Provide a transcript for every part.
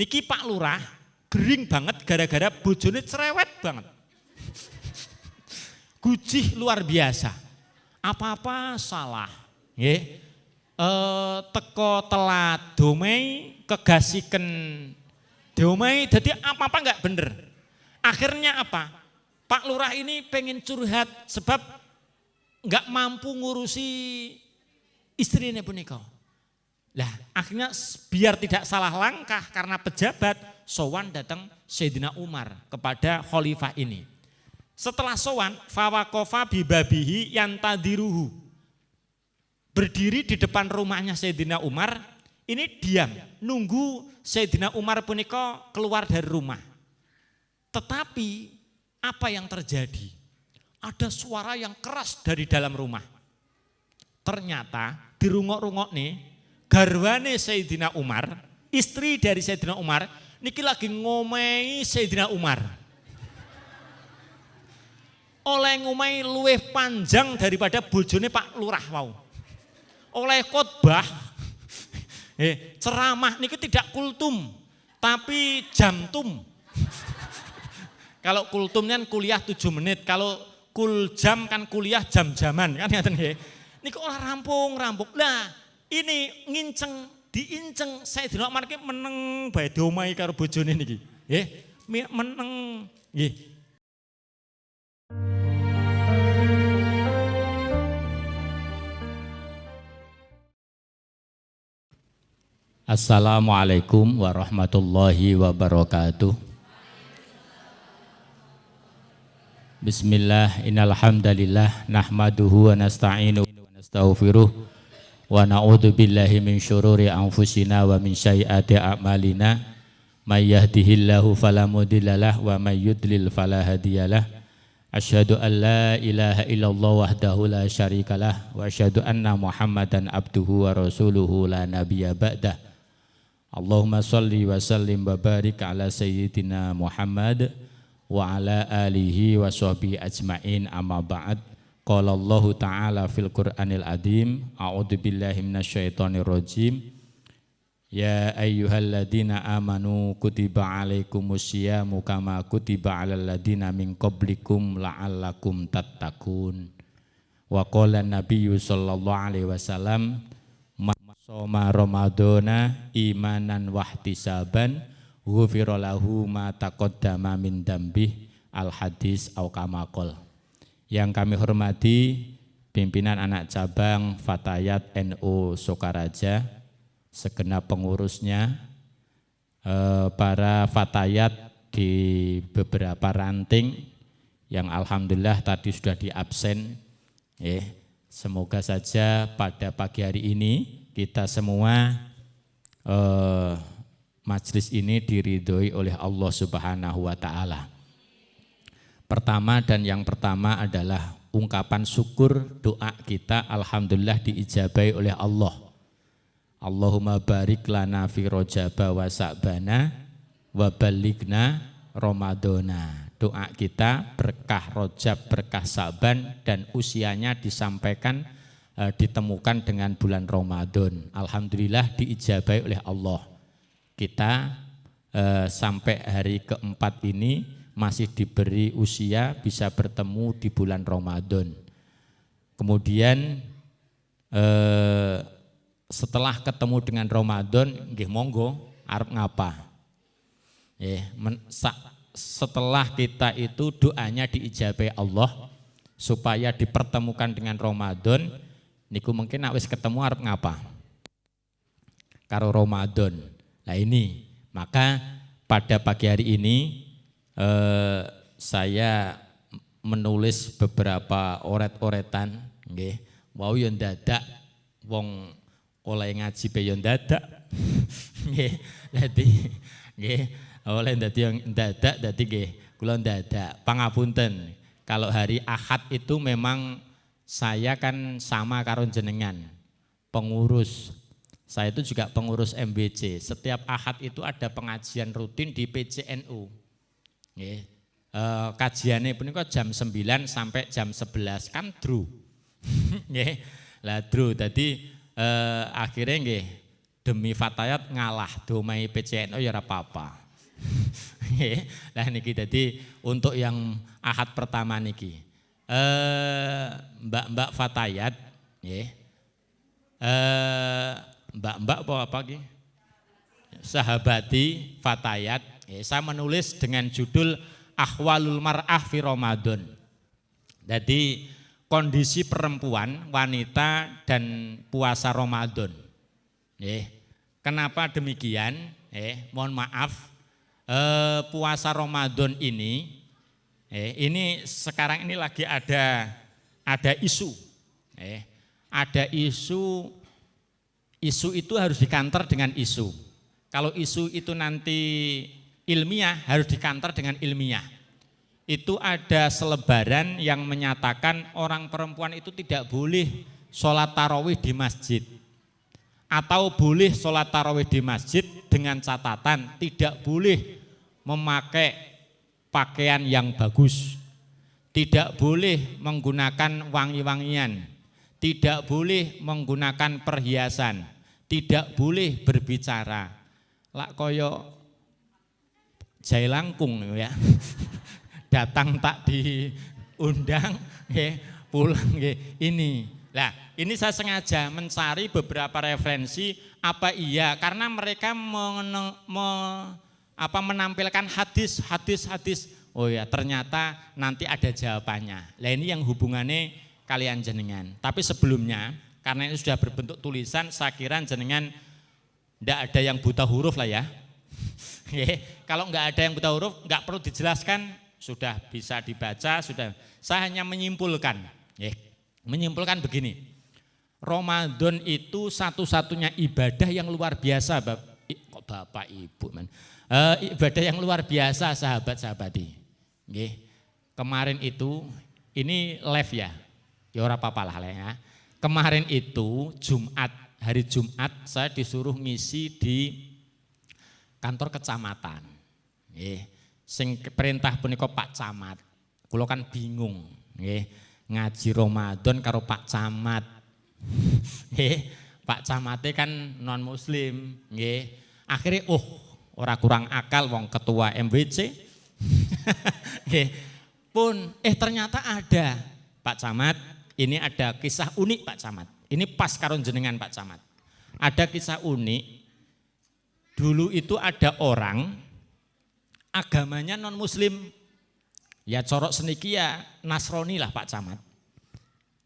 Niki Pak Lurah gering banget gara-gara bojone cerewet banget. Gujih luar biasa. Apa-apa salah. Nggih. Teko telat domei kegasiken domei jadi apa-apa enggak bener. Akhirnya apa? Pak Lurah ini pengen curhat sebab enggak mampu ngurusi istrinya punika. Lah akhirnya biar tidak salah langkah karena pejabat sowan datang Sayyidina Umar kepada khalifah ini. Setelah sowan fawakofa bibabihi yantadiruhu. Berdiri di depan rumahnya Sayyidina Umar, ini diam, nunggu Sayyidina Umar punika keluar dari rumah. Tetapi apa yang terjadi? Ada suara yang keras dari dalam rumah. Ternyata dirungok-rungok nih, garwane Sayyidina Umar, istri dari Sayyidina Umar, niki lagi ngomei Sayyidina Umar. Oleh ngomei luwih panjang daripada bojone Pak Lurah wau. Oleh khotbah, ceramah niku tidak kultum, tapi jamtum. Kalau kultum kan kuliah 7 menit, kalau kuljam kan kuliah jam-jaman kan ngaten nggih. Niku ora rampung. Lah, ini diinceng Sayyidina Umar ki meneng bae diomahi karo bojone niki. Nggih, meneng nggih. Assalamualaikum warahmatullahi wabarakatuh. Bismillah, innal hamdalillah nahmaduhu wa nasta'inuhu wa nastaghfiruh wa na'udzu billahi min syururi anfusina wa min sayyiati a'malina. May yahdihillahu fala mudhillalah wa may yudlil fala hadiyalah. Asyhadu an la ilaha illallah wahdahu la syarikalah wa asyhadu anna Muhammadan abduhu wa rasuluhu la nabiyya ba'dah. Allahumma salli wa sallim wa barik ala sayyidina Muhammad wa ala alihi wa sahbihi ajma'in amma ba'd. Qala Allah ta'ala fil Qur'anil Azim, a'udzu billahi minasyaitonir rajim. Ya ayyuhalladzina amanu kutiba alaikumusyiyamu kama kutiba alal ladzina min qablikum la'allakum tattaqun. Wa qala an-nabiyyu sallallahu alaihi wasallam soma Ramadana imanan wahtisaban ghufira lahu ma taqaddama min dambih al-hadis au kama qol. Yang kami hormati pimpinan anak cabang Fatayat NU Sokaraja, segenap pengurusnya, para Fatayat di beberapa ranting yang alhamdulillah tadi sudah diabsen. Semoga saja pada pagi hari ini kita semua majelis ini diridhoi oleh Allah Subhanahu wa taala. Pertama dan yang pertama adalah ungkapan syukur doa kita alhamdulillah diijabahi oleh Allah. Allahumma barik lana fi Rajaba wa Sa'bana wa balighna Ramadana. Doa kita berkah Rajab, berkah Sa'ban dan usianya disampaikan ditemukan dengan bulan Ramadan. Alhamdulillah diijabahi oleh Allah. Kita sampai hari keempat ini masih diberi usia bisa bertemu di bulan Ramadan. Kemudian setelah ketemu dengan Ramadan, nggih monggo arep ngapa? Setelah kita itu doanya diijabahi Allah supaya dipertemukan dengan Ramadan. Niku mungkin nek wis ketemu arep ngapa? Karo Ramadan. Nah ini, maka pada pagi hari ini saya menulis beberapa oret-oretan, nggih. Wau yo dadak wong oleh ngaji pe yo dadak. Nggih. Dadi nggih, oleh dadi dadak dadi nggih, kula dadak. Pangapunten. Kalau hari Ahad itu memang saya kan sama karo jenengan, pengurus. Saya itu juga pengurus MBC. Setiap Ahad itu ada pengajian rutin di PCNU. Kajiannya punika jam 9 sampai jam 11 kan dru. Lah dru. Tadi akhirnya nggih demi fatayat ngalah domai PCNO ya ora apa-apa. Lah niki dadi untuk yang ahad pertama niki. Mbak-mbak fatayat nggih. Mbak-mbak apa iki? Sahabati fatayat. Saya menulis dengan judul Ahwalul Mar'ah fi Ramadan. Jadi kondisi perempuan, wanita dan puasa Ramadan. Kenapa demikian? Mohon maaf, puasa Ramadan ini sekarang ini lagi ada isu. Ada isu itu harus dikanter dengan isu. Kalau isu itu nanti ilmiah harus dikanter dengan ilmiah. Itu ada selebaran yang menyatakan orang perempuan itu tidak boleh sholat tarawih di masjid. Atau boleh sholat tarawih di masjid dengan catatan tidak boleh memakai pakaian yang bagus. Tidak boleh menggunakan wangi-wangian. Tidak boleh menggunakan perhiasan. Tidak boleh berbicara. Lak koyo jai langkung ya. Datang tak diundang, pulang ini. Nah, ini saya sengaja mencari beberapa referensi apa iya karena mereka menampilkan hadis. Oh ya, ternyata nanti ada jawabannya. Lah ini yang hubungannya kalian jenengan. Tapi sebelumnya karena ini sudah berbentuk tulisan, saya kira jenengan tidak ada yang buta huruf lah ya. Kalau nggak ada yang buta huruf, nggak perlu dijelaskan, sudah bisa dibaca, sudah. Saya hanya menyimpulkan, menyimpulkan begini. Ramadan itu satu-satunya ibadah yang luar biasa, kok Bapak Ibu, ibadah yang luar biasa sahabat-sahabati. Kemarin itu, ini live ya ora apa-apa lah ya. Kemarin itu hari Jumat saya disuruh ngisi di kantor kecamatan. Sing perintah punika Pak Camat. Kula kan bingung, ngaji Ramadan karo Pak Camat. Pak Camate kan non muslim, Akhirnya ora kurang akal wong ketua MWC. Pun ternyata ada Pak Camat, ini ada kisah unik Pak Camat. Ini pas karo jenengan Pak Camat. Ada kisah unik. Dulu itu ada orang agamanya non muslim. Ya corok seniki ya Nasrani lah Pak Camat.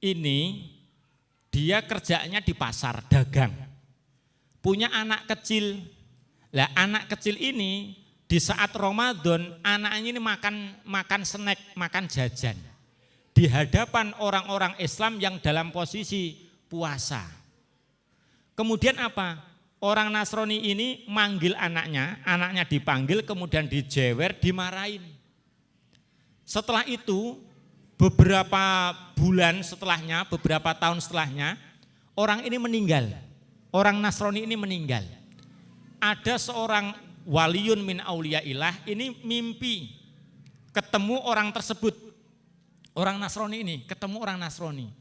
Ini dia kerjanya di pasar dagang. Punya anak kecil. Lah anak kecil ini di saat Ramadan anaknya ini makan snack, makan jajan. Di hadapan orang-orang Islam yang dalam posisi puasa. Kemudian apa? Orang Nasrani ini manggil anaknya dipanggil kemudian dijewer, dimarahin. Setelah itu beberapa bulan setelahnya, beberapa tahun setelahnya orang ini meninggal. Orang Nasrani ini meninggal. Ada seorang waliyun min auliyaillah ini mimpi ketemu orang tersebut. Orang Nasrani ini ketemu orang Nasrani.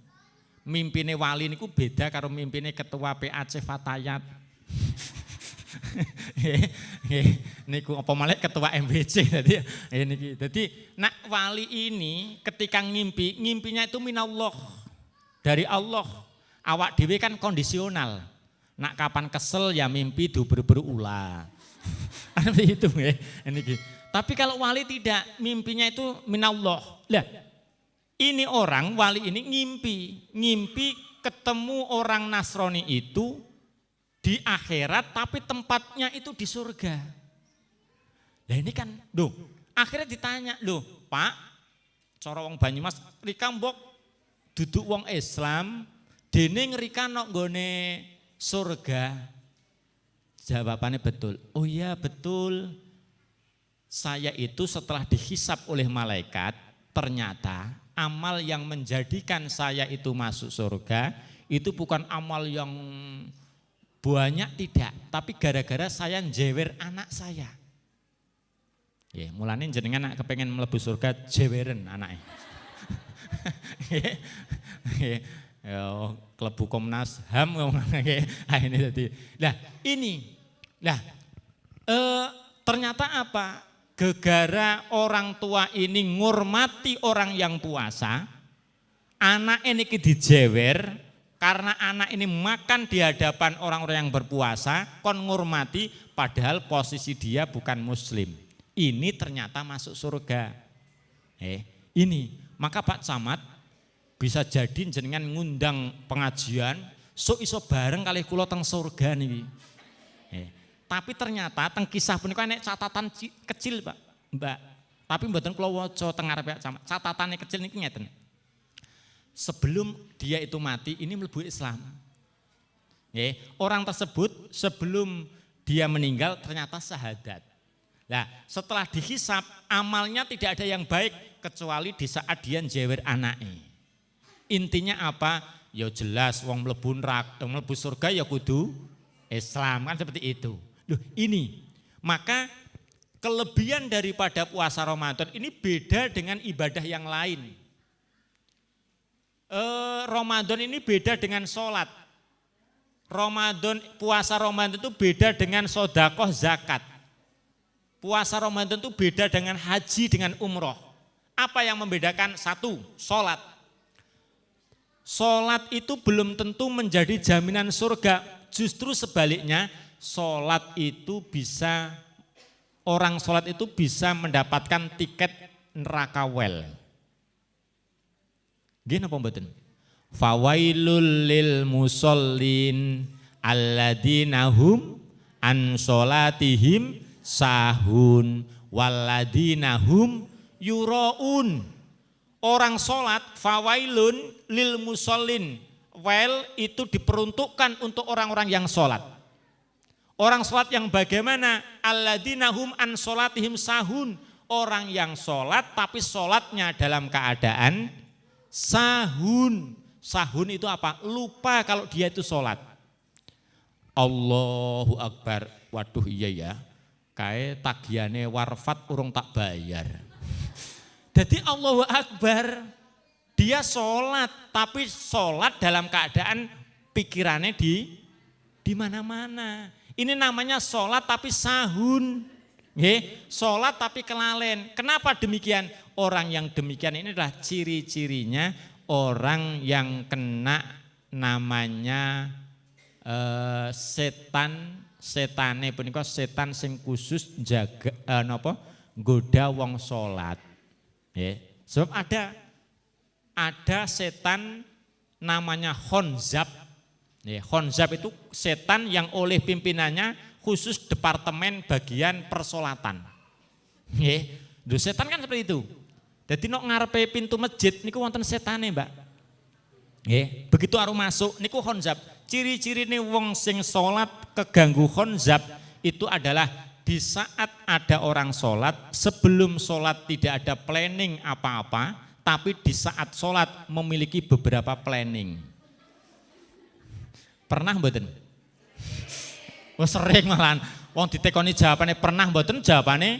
Mimpine wali niku beda karo mimpine ketua PAC Fatayat. Niku apa malah ketua MBC tadi. Jadi nak wali ini ketika ngimpinya itu minallah. Dari Allah. Awak dhewe kan kondisional. Nak kapan kesel ya mimpi berulah. Itu ini. Tapi kalau wali tidak, mimpinya itu minallah. Lah, ini orang wali ini ngimpi ketemu orang Nasrani itu di akhirat tapi tempatnya itu di surga. Lah ini kan, akhirnya ditanya, Pak, cara wong Banyumas rika mbok duduk wong Islam, dene ngrika nok nggone surga. Jawabannya betul. Oh iya betul. Saya itu setelah dihisap oleh malaikat, ternyata amal yang menjadikan saya itu masuk surga itu bukan amal yang banyak tidak, tapi gara-gara saya jewer anak saya. Ya, mulane jenengan nak kepengen mlebu surga jeweren anaknya. Ya, klebu Komnas HAM ngomong kayak ini tadi. Nah, ini. Nah, ternyata apa? Gegara orang tua ini ngurmati orang yang puasa, anak ini dijewer karena anak ini makan di hadapan orang-orang yang berpuasa, kon ngurmati padahal posisi dia bukan muslim. Ini ternyata masuk surga. Ini, maka Pak Camat bisa jadi jenengan ngundang pengajian, sok iso bareng kali kula teng surga niki. Tapi ternyata teng kisah punika nek catatan kecil, Pak, Mbak. Tapi mboten kula waca teng ngarepe Camat. Catatane kecil niki ngeten. Sebelum dia itu mati, ini mlebu Islam. Orang tersebut sebelum dia meninggal ternyata syahadat. Nah, setelah dihisap amalnya tidak ada yang baik kecuali di saat dia njewer anake. Intinya apa? Ya jelas wong mlebu neraka, mlebu surga ya kudu Islam, kan seperti itu. Loh, ini. Maka kelebihan daripada puasa Ramadan ini beda dengan ibadah yang lain. Ramadan ini beda dengan sholat. Puasa Ramadan itu beda dengan sedekah zakat. Puasa Ramadan itu beda dengan haji, dengan umroh. Apa yang membedakan? Satu, sholat. Sholat itu belum tentu menjadi jaminan surga. Justru sebaliknya, orang sholat itu bisa mendapatkan tiket neraka wel. Gini apa mboten? Fawailul lil musallin alladzina hum an sholatihim sahun walladzina hum yuraun. Orang sholat fawailun lil musallin. Well itu diperuntukkan untuk orang-orang yang sholat. Orang sholat yang bagaimana? Alladzina hum an sholatihim sahun. Orang yang sholat tapi sholatnya dalam keadaan sahun. Sahun itu apa? Lupa kalau dia itu sholat. Allahu Akbar. Waduh iya ya. Kayak tagihannya warfat urung tak bayar. Jadi Allahu Akbar, dia sholat, tapi sholat dalam keadaan pikirannya di mana-mana. Ini namanya sholat tapi sahun, sholat tapi kelalen. Kenapa demikian? Orang yang demikian ini adalah ciri-cirinya orang yang kena namanya setane punika setan sing khusus jaga nggoda wong sholat. Sebab ada setan namanya khonzab. Khonzab itu setan yang oleh pimpinannya khusus departemen bagian persolatan. Setan kan seperti itu. Jadi nok ngarepe pintu masjid niku wonten setane, Mbak. Begitu aru masuk niku khonzab. Ciri-cirine wong sing salat keganggu khonzab itu adalah di saat ada orang sholat, sebelum sholat tidak ada planning apa-apa, tapi di saat sholat memiliki beberapa planning. Pernah mboten? Sering malahan. Wong ditekoni jawabannya pernah mboten, jawabannya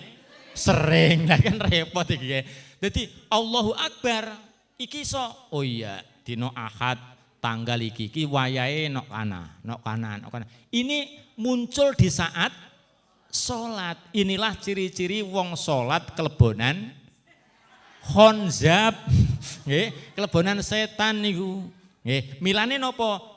sering. Nah kan repot iki. Jadi Allahu Akbar iki iso. Oh iya, dino Ahad tanggal iki wayahe nok kana. Ini muncul di saat sholat. Inilah ciri-ciri wong sholat kelebonan khonzab, kelebonan setan niku. Milane nopo?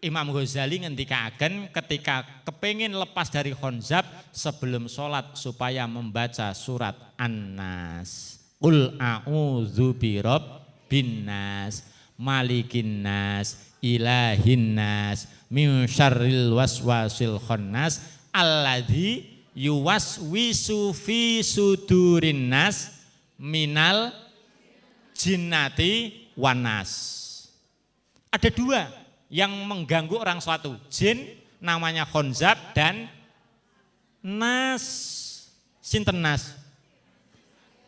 Imam Ghazali ngendikaken ketika kepengin lepas dari khonzab sebelum sholat supaya membaca surat An-Nas. Qul a'udzu birabbin nas, malikin nas, ilahin nas, min syarril waswasil khannas, alladzi yuwaswisu fi sudurin nas minal jinnati wanas. Ada dua yang mengganggu orang suatu, jin namanya khonzab dan nas. Sinten nas?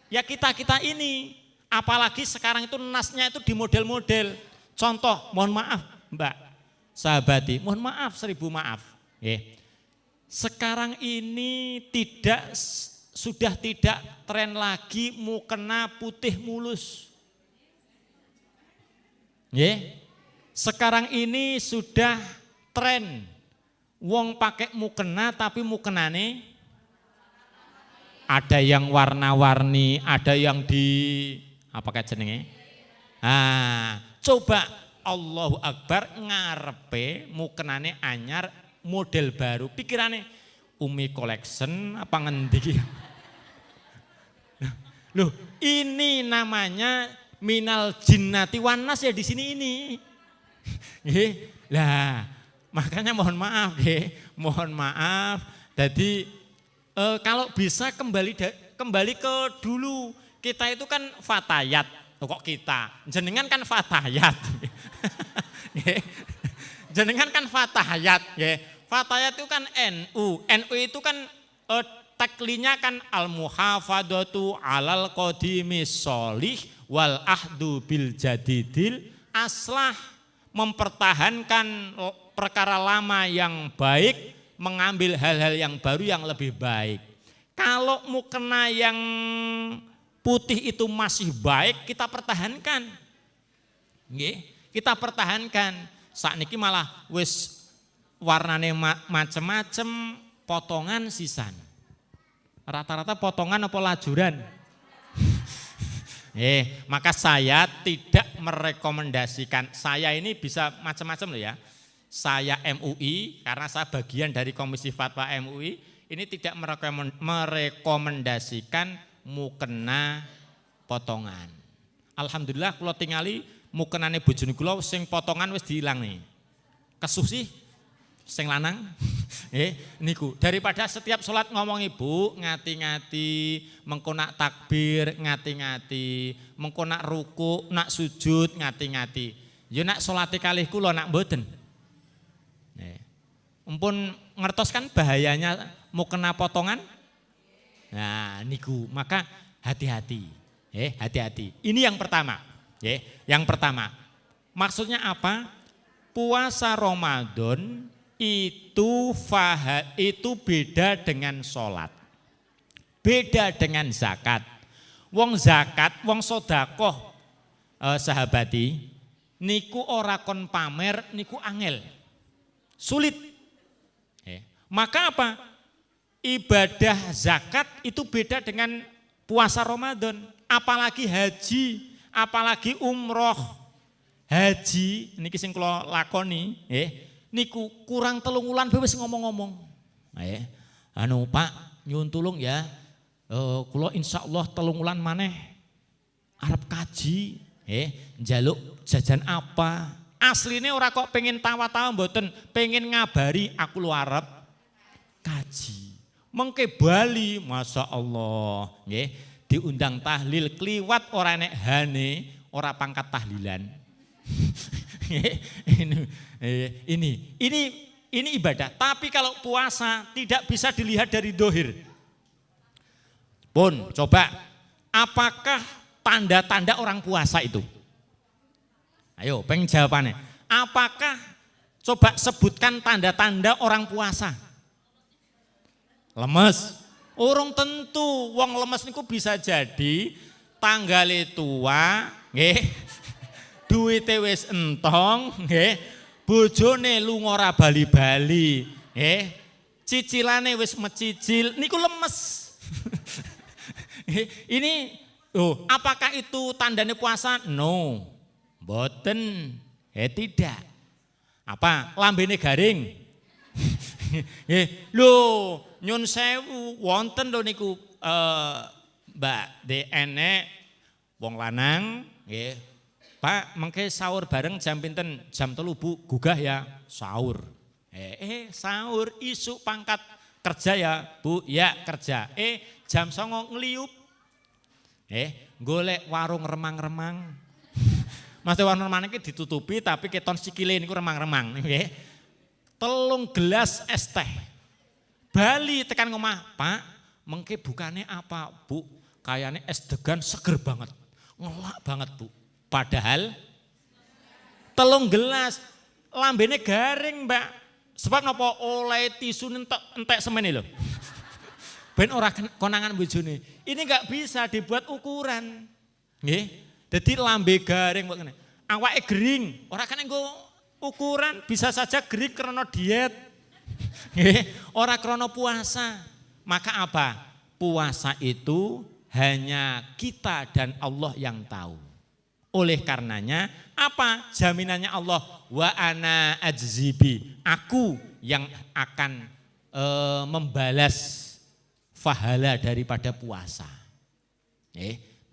Ya kita ini, apalagi sekarang itu nasnya itu di model-model. Contoh, mohon maaf Mbak sahabati, mohon maaf 1000 maaf. Sekarang ini sudah tidak tren lagi mukena putih mulus. Sekarang ini sudah tren wong pakai mukena tapi mukenane ada yang warna-warni, ada yang di apa kayak jenenge? Coba Allahu Akbar ngarepe mukenane anyar model baru. Pikirane Umi Collection apa ngendi? Loh, ini namanya minal jinnati wanas ya di sini ini. Lah, makanya mohon maaf mohon maaf. Jadi kalau bisa kembali ke dulu, kita itu kan fatayat. Kok kita? Jenengan kan fatayat. Jenengan kan fatayat. Fatayat itu kan NU. NU itu kan taklinya kan al-muhafadatu alal qadimis sholih wal ahdu bil jadidil aslah, mempertahankan perkara lama yang baik, mengambil hal-hal yang baru yang lebih baik. Kalau mukena yang putih itu masih baik, kita pertahankan. Kita pertahankan. Sakniki malah wis warnane macem-macem, potongan sisan. Rata-rata potongan apa lajuran? Maka saya tidak merekomendasikan, saya ini bisa macam-macam loh ya. Saya MUI, karena saya bagian dari Komisi Fatwa MUI, ini tidak merekomendasikan mukena potongan. Alhamdulillah kalau tingali mukenane bojone kula sing potongan wis diilang nih. Kesuh sih sing lanang. Niku daripada setiap sholat ngomong ibu ngati-ngati, mengko nak takbir ngati-ngati, mengko nak ruku, nak sujud ngati-ngati. Ya nak sholate kalih kula nak mboten. Mumpun ngertos kan bahayanya mukena potongan. Nah, niku maka hati-hati. Hati-hati. Ini yang pertama. Yang pertama. Maksudnya apa? Puasa Ramadan itu beda dengan sholat, beda dengan zakat. Wong zakat, wong sodakoh, sahabati, niku ora kon pamer, niku angel, sulit. Maka apa? Ibadah zakat itu beda dengan puasa Ramadan, apalagi haji, apalagi umroh. Haji, niki sing kula lakoni, niku kurang 3 wulan wis ngomong-ngomong. Pak, nyuwun tulung ya. Kula insyaallah 3 wulan maneh arep kaji, njaluk jajan apa. Asline ora kok pengen tawa-tawa mboten, pengen ngabari aku lu arep kaji. Mengke Bali, Masya Allah, diundang tahlil kliwat ora enek hane, ora pangkat tahlilan. Ini ibadah. Tapi kalau puasa tidak bisa dilihat dari dohir. Pun coba, apakah tanda-tanda orang puasa itu? Ayo, pengen jawabannya. Apakah coba sebutkan tanda-tanda orang puasa? Lemes. Orang tentu, wong lemes niku bisa jadi tanggale tua, duwite wis entong, bojone lunga ora bali-bali, cicilane wis mecicil, niku lemes. Ini, apakah itu tandanya puasa? No, mboten, tidak. Apa? Lambene garing. Loh, nyun sewu, wonten lho niku Mbak DN wong lanang, Pak, mengke sahur bareng jam pinten? Jam 3 Bu, gugah ya sahur. Sahur isuk pangkat kerja ya Bu, ya kerja. Jam 09 ngeliup. Golek warung remang-remang. Mas warung remang iki ditutupi tapi keton sikile niku remang-remang. 3 gelas es teh. Bali tekan ngomah, Pak, mengke bukane apa Bu? Kayaknya es degan seger banget. Ngelak banget Bu. Padahal 3 gelas lambene garing Mbak. Sebab napa oleh tisu entek semene lho. Ben ora konangan bojone. Ini enggak bisa dibuat ukuran. Nggih. Dadi lambe garing kok ngene. Awake gering, ora kena nggo Ukuran bisa saja gerik karena diet. Nggih, ora krana puasa. Maka apa? Puasa itu hanya kita dan Allah yang tahu. Oleh karenanya apa jaminannya Allah? Wa ana ajzibi. Aku yang akan membalas pahala daripada puasa.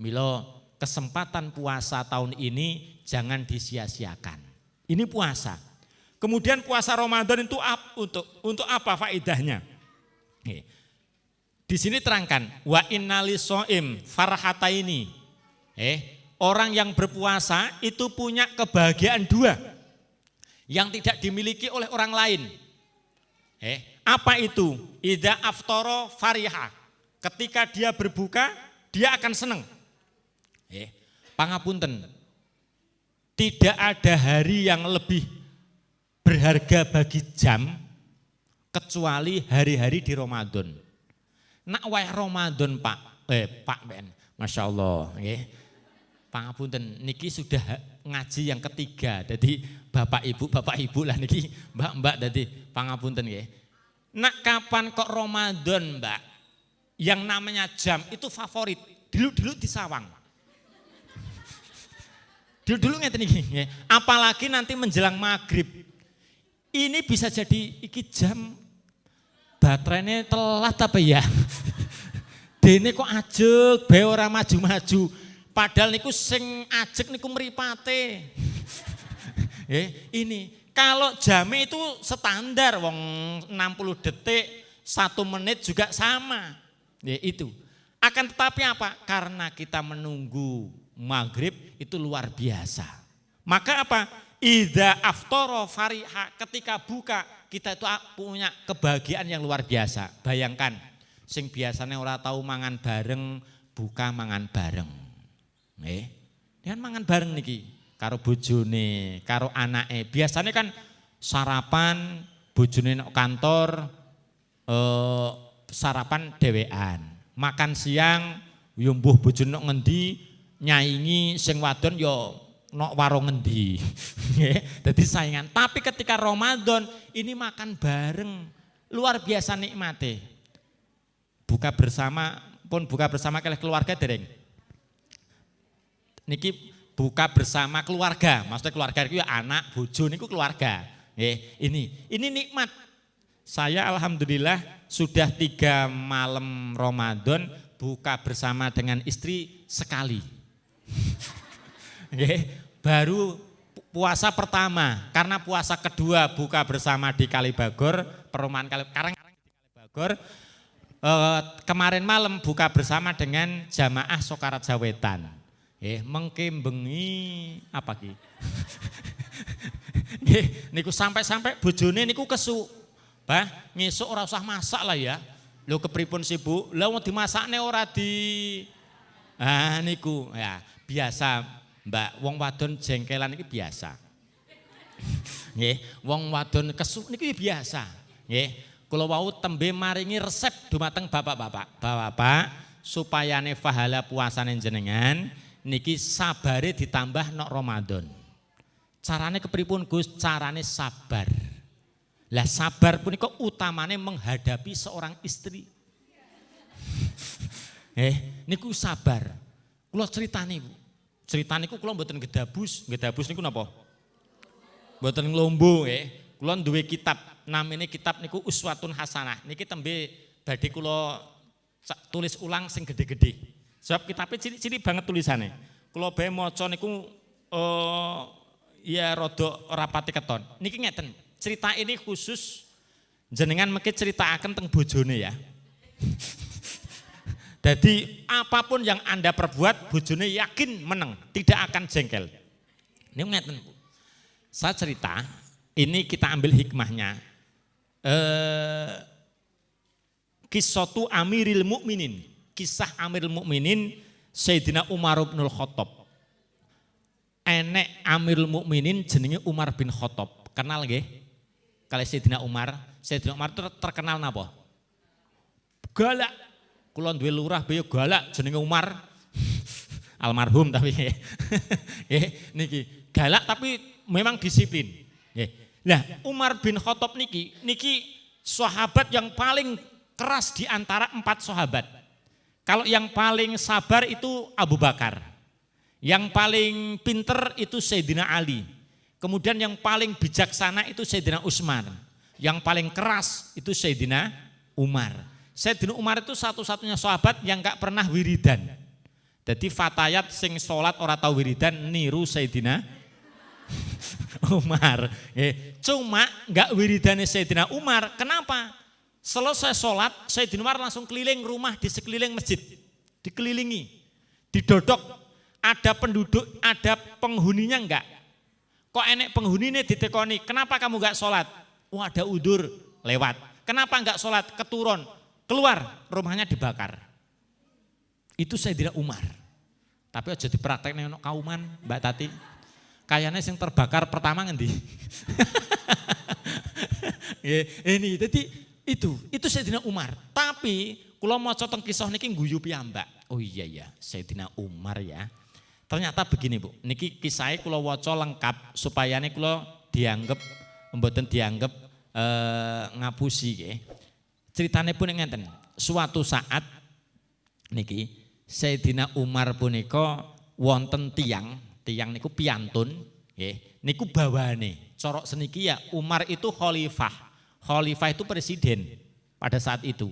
Milo kesempatan puasa tahun ini jangan disia-siakan. Ini puasa. Kemudian puasa Ramadan itu untuk apa faedahnya? Di sini terangkan wa innalis shaim farhataini. Orang yang berpuasa itu punya kebahagiaan dua yang tidak dimiliki oleh orang lain. Apa itu? Idza aftara fariha. Ketika dia berbuka, dia akan senang. Pangapunten. Tidak ada hari yang lebih berharga bagi jam kecuali hari-hari di Ramadan. Nak wae Ramadan Pak Ben, Masya Allah. Pangapunten niki sudah ngaji yang ketiga. Jadi bapak ibu lah niki mbak jadi pangapunten nggih. Nak kapan kok Ramadan Mbak? Yang namanya jam itu favorit. Dulu di Sawang. Dulu ngeten iki. Apalagi nanti menjelang maghrib. Ini bisa jadi iki jam baterainya telat apa ya? Dene kok ajeg, bae ora maju-maju. Padahal niku sing ajeg niku mripate. Ini kalau jame itu standar wong 60 detik, 1 menit juga sama. Itu. Akan tetapi apa? Karena kita menunggu maghrib itu luar biasa. Maka apa? Idza aftara fariha, ketika buka kita itu punya kebahagiaan yang luar biasa. Bayangkan, sing biasanya ora tahu mangan bareng, buka mangan bareng. Kan mangan bareng niki karo bojone, karo anake. Biasanya kan sarapan bojone nang kantor, sarapan dhewean. Makan siang yo mbuh bojone nang ngendi, nyaingi sing wadon yo nok warung ngendi. Jadi saingan. Tapi ketika Ramadan ini makan bareng, luar biasa nikmate. Buka bersama kali keluarga dereng. Niki buka bersama keluarga, maksudnya keluarga itu ya anak, bojo niku keluarga. Ini nikmat. Saya alhamdulillah sudah 3 malam Ramadan buka bersama dengan istri sekali. Baru puasa pertama, karena puasa kedua buka bersama di Kalibagor, perumahan Karang di Kalibagor. Kemarin malam buka bersama dengan jamaah Sokarat Jawetan. Mengke bengi apa ki? Niku sampai bojone niku kesu. Bah, ngesuk ora usah masak lah ya. Lho kepripun sih Bu? Lah wong dimasakne ora di niku ya, biasa Mbak, wong wadon jengkelan iki biasa. Nggih, wong wadon kesu niki biasa. Nggih, kula wau tembe maringi resep dumateng bapak-bapak supayane pahala puasane jenengan niki sabare ditambah nok Ramadan. Carane kepripun Gus? Carane sabar. Lah sabar punika utamane menghadapi seorang istri. Niku sabar. Kula critani Bu. Critane niku kula mboten gedabus niku napa? Mboten nglombo nggih. Kula duwe kitab, namine kitab niku Uswatun Hasanah. Niki tembe badhe kula tulis ulang sing gede-gede. Sebab kitabnya cilik-cilik banget tulisannya. Kalau bae maca niku ya rada rapati keton. Niki ngeten, cerita ini khusus jenengan mungkin ceritakan tentang bojone ya. Jadi apapun yang Anda perbuat, bojone yakin menang, tidak akan jengkel. Ini ngeten Bu. Saya cerita, ini kita ambil hikmahnya. Qissatu Amiril Mukminin. Kisah Amirul Mukminin Sayyidina Umar bin Khattab. Enek Amirul Mukminin jenenge Umar bin Khattab. Kenal nggih? Kali Sayyidina Umar. Sayyidina Umar itu terkenal napa? Galak. Kula duwe lurah beyo galak jenenge Umar. Almarhum tapi niki galak tapi memang disiplin. Nggih. Nah, Umar bin Khattab niki sahabat yang paling keras di antara 4 sahabat. Kalau yang paling sabar itu Abu Bakar. Yang paling pinter itu Sayyidina Ali. Kemudian yang paling bijaksana itu Sayyidina Utsman. Yang paling keras itu Sayyidina Umar. Sayyidina Umar itu satu-satunya sahabat yang enggak pernah wiridan. Jadi fatayat sing salat ora tau wiridan niru Sayyidina Umar. Cuma enggak wiridane Sayyidina Umar. Kenapa? Selesai sholat, Sayyidina Umar langsung keliling rumah di sekeliling masjid. Dikelilingi, didodok, ada penduduk, ada penghuninya enggak. Kok enek penghuninya ditekoni, kenapa kamu enggak sholat? Oh ada udur, lewat. Kenapa enggak sholat? Keturun, keluar, rumahnya dibakar. Itu Sayyidina Umar. Tapi aja diprakteknya untuk kauman, Mbak Tati. Kayaknya yang terbakar pertama ngendi. Ini, jadi itu Sayyidina Umar. Tapi kula maca teng kisah niki guyu piyambak. Oh iya Sayyidina Umar ya. Ternyata begini Bu, niki kisahnya kula waca lengkap supaya niki kula dianggap mboten dianggap ngapusi nggih. Ceritane pun ngenten. Suatu saat niki Sayyidina Umar punika wonten tiang niku piantun nggih. Niku bawane. Corok seniki ya Umar itu khalifah. Khalifah itu presiden pada saat itu.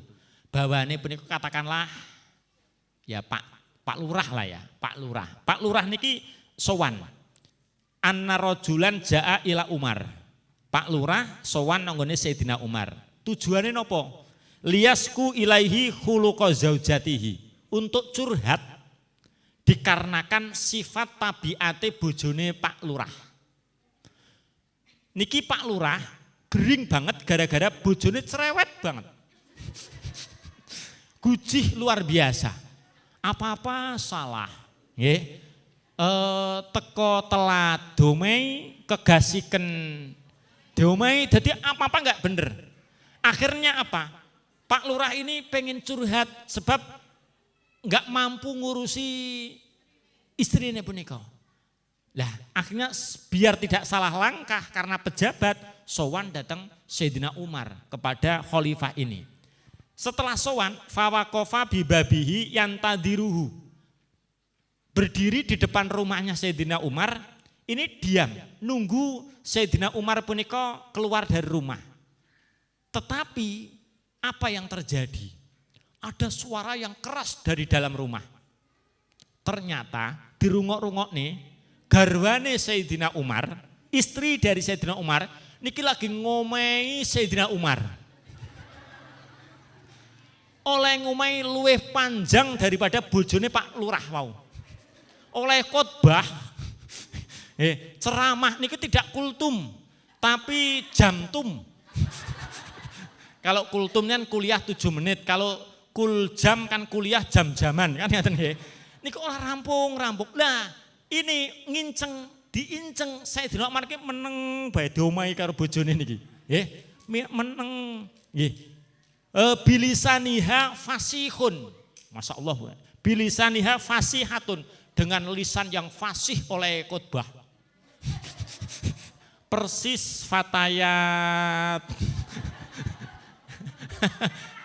Bawane punika katakanlah ya Pak Lurah lah ya, Pak Lurah. Pak Lurah niki sowan. Anna rajulan jaa ila Umar. Pak Lurah sowan nanggone Sayyidina Umar. Tujuane nopo? Liyasku ilaihi khuluqa zaujatihi. Untuk curhat dikarenakan sifat tabiate bojone Pak Lurah. Niki Pak Lurah gering banget gara-gara bojone cerewet banget. Gujih luar biasa. Apa-apa salah. Nggih. Teko telat domei kegasiken domei dadi apa-apa enggak bener. Akhirnya apa? Pak Lurah ini pengen curhat sebab enggak mampu ngurusi istrinya punika. Lah akhirnya biar tidak salah langkah karena pejabat sowan datang Sayyidina Umar kepada khalifah ini. Setelah sowan fawakofa bibabihi yantadiruhu. Berdiri di depan rumahnya Sayyidina Umar, ini diam nunggu Sayyidina Umar punika keluar dari rumah. Tetapi apa yang terjadi? Ada suara yang keras dari dalam rumah. Ternyata dirungok-rungok nih garwane Sayyidina Umar, istri dari Sayyidina Umar, niki lagi ngomei Sayyidina Umar. Oleh ngomei luwih panjang daripada bojone Pak Lurah wau. Oleh khotbah, ceramah niki tidak kultum, tapi jamtum. Kalau kultum kan kuliah 7 menit, kalau kuljam kan kuliah jam-jaman kan ngaten nggih. Niki ora rampung. Lah ini diinceng Sayyidina Umar ki meneng bae diomahi karo bojone niki. Nggih, meneng nggih. Bilisaniha fasihun. Masyaallah. Bilisaniha fasihatun, dengan lisan yang fasih oleh khotbah. Persis fatayat.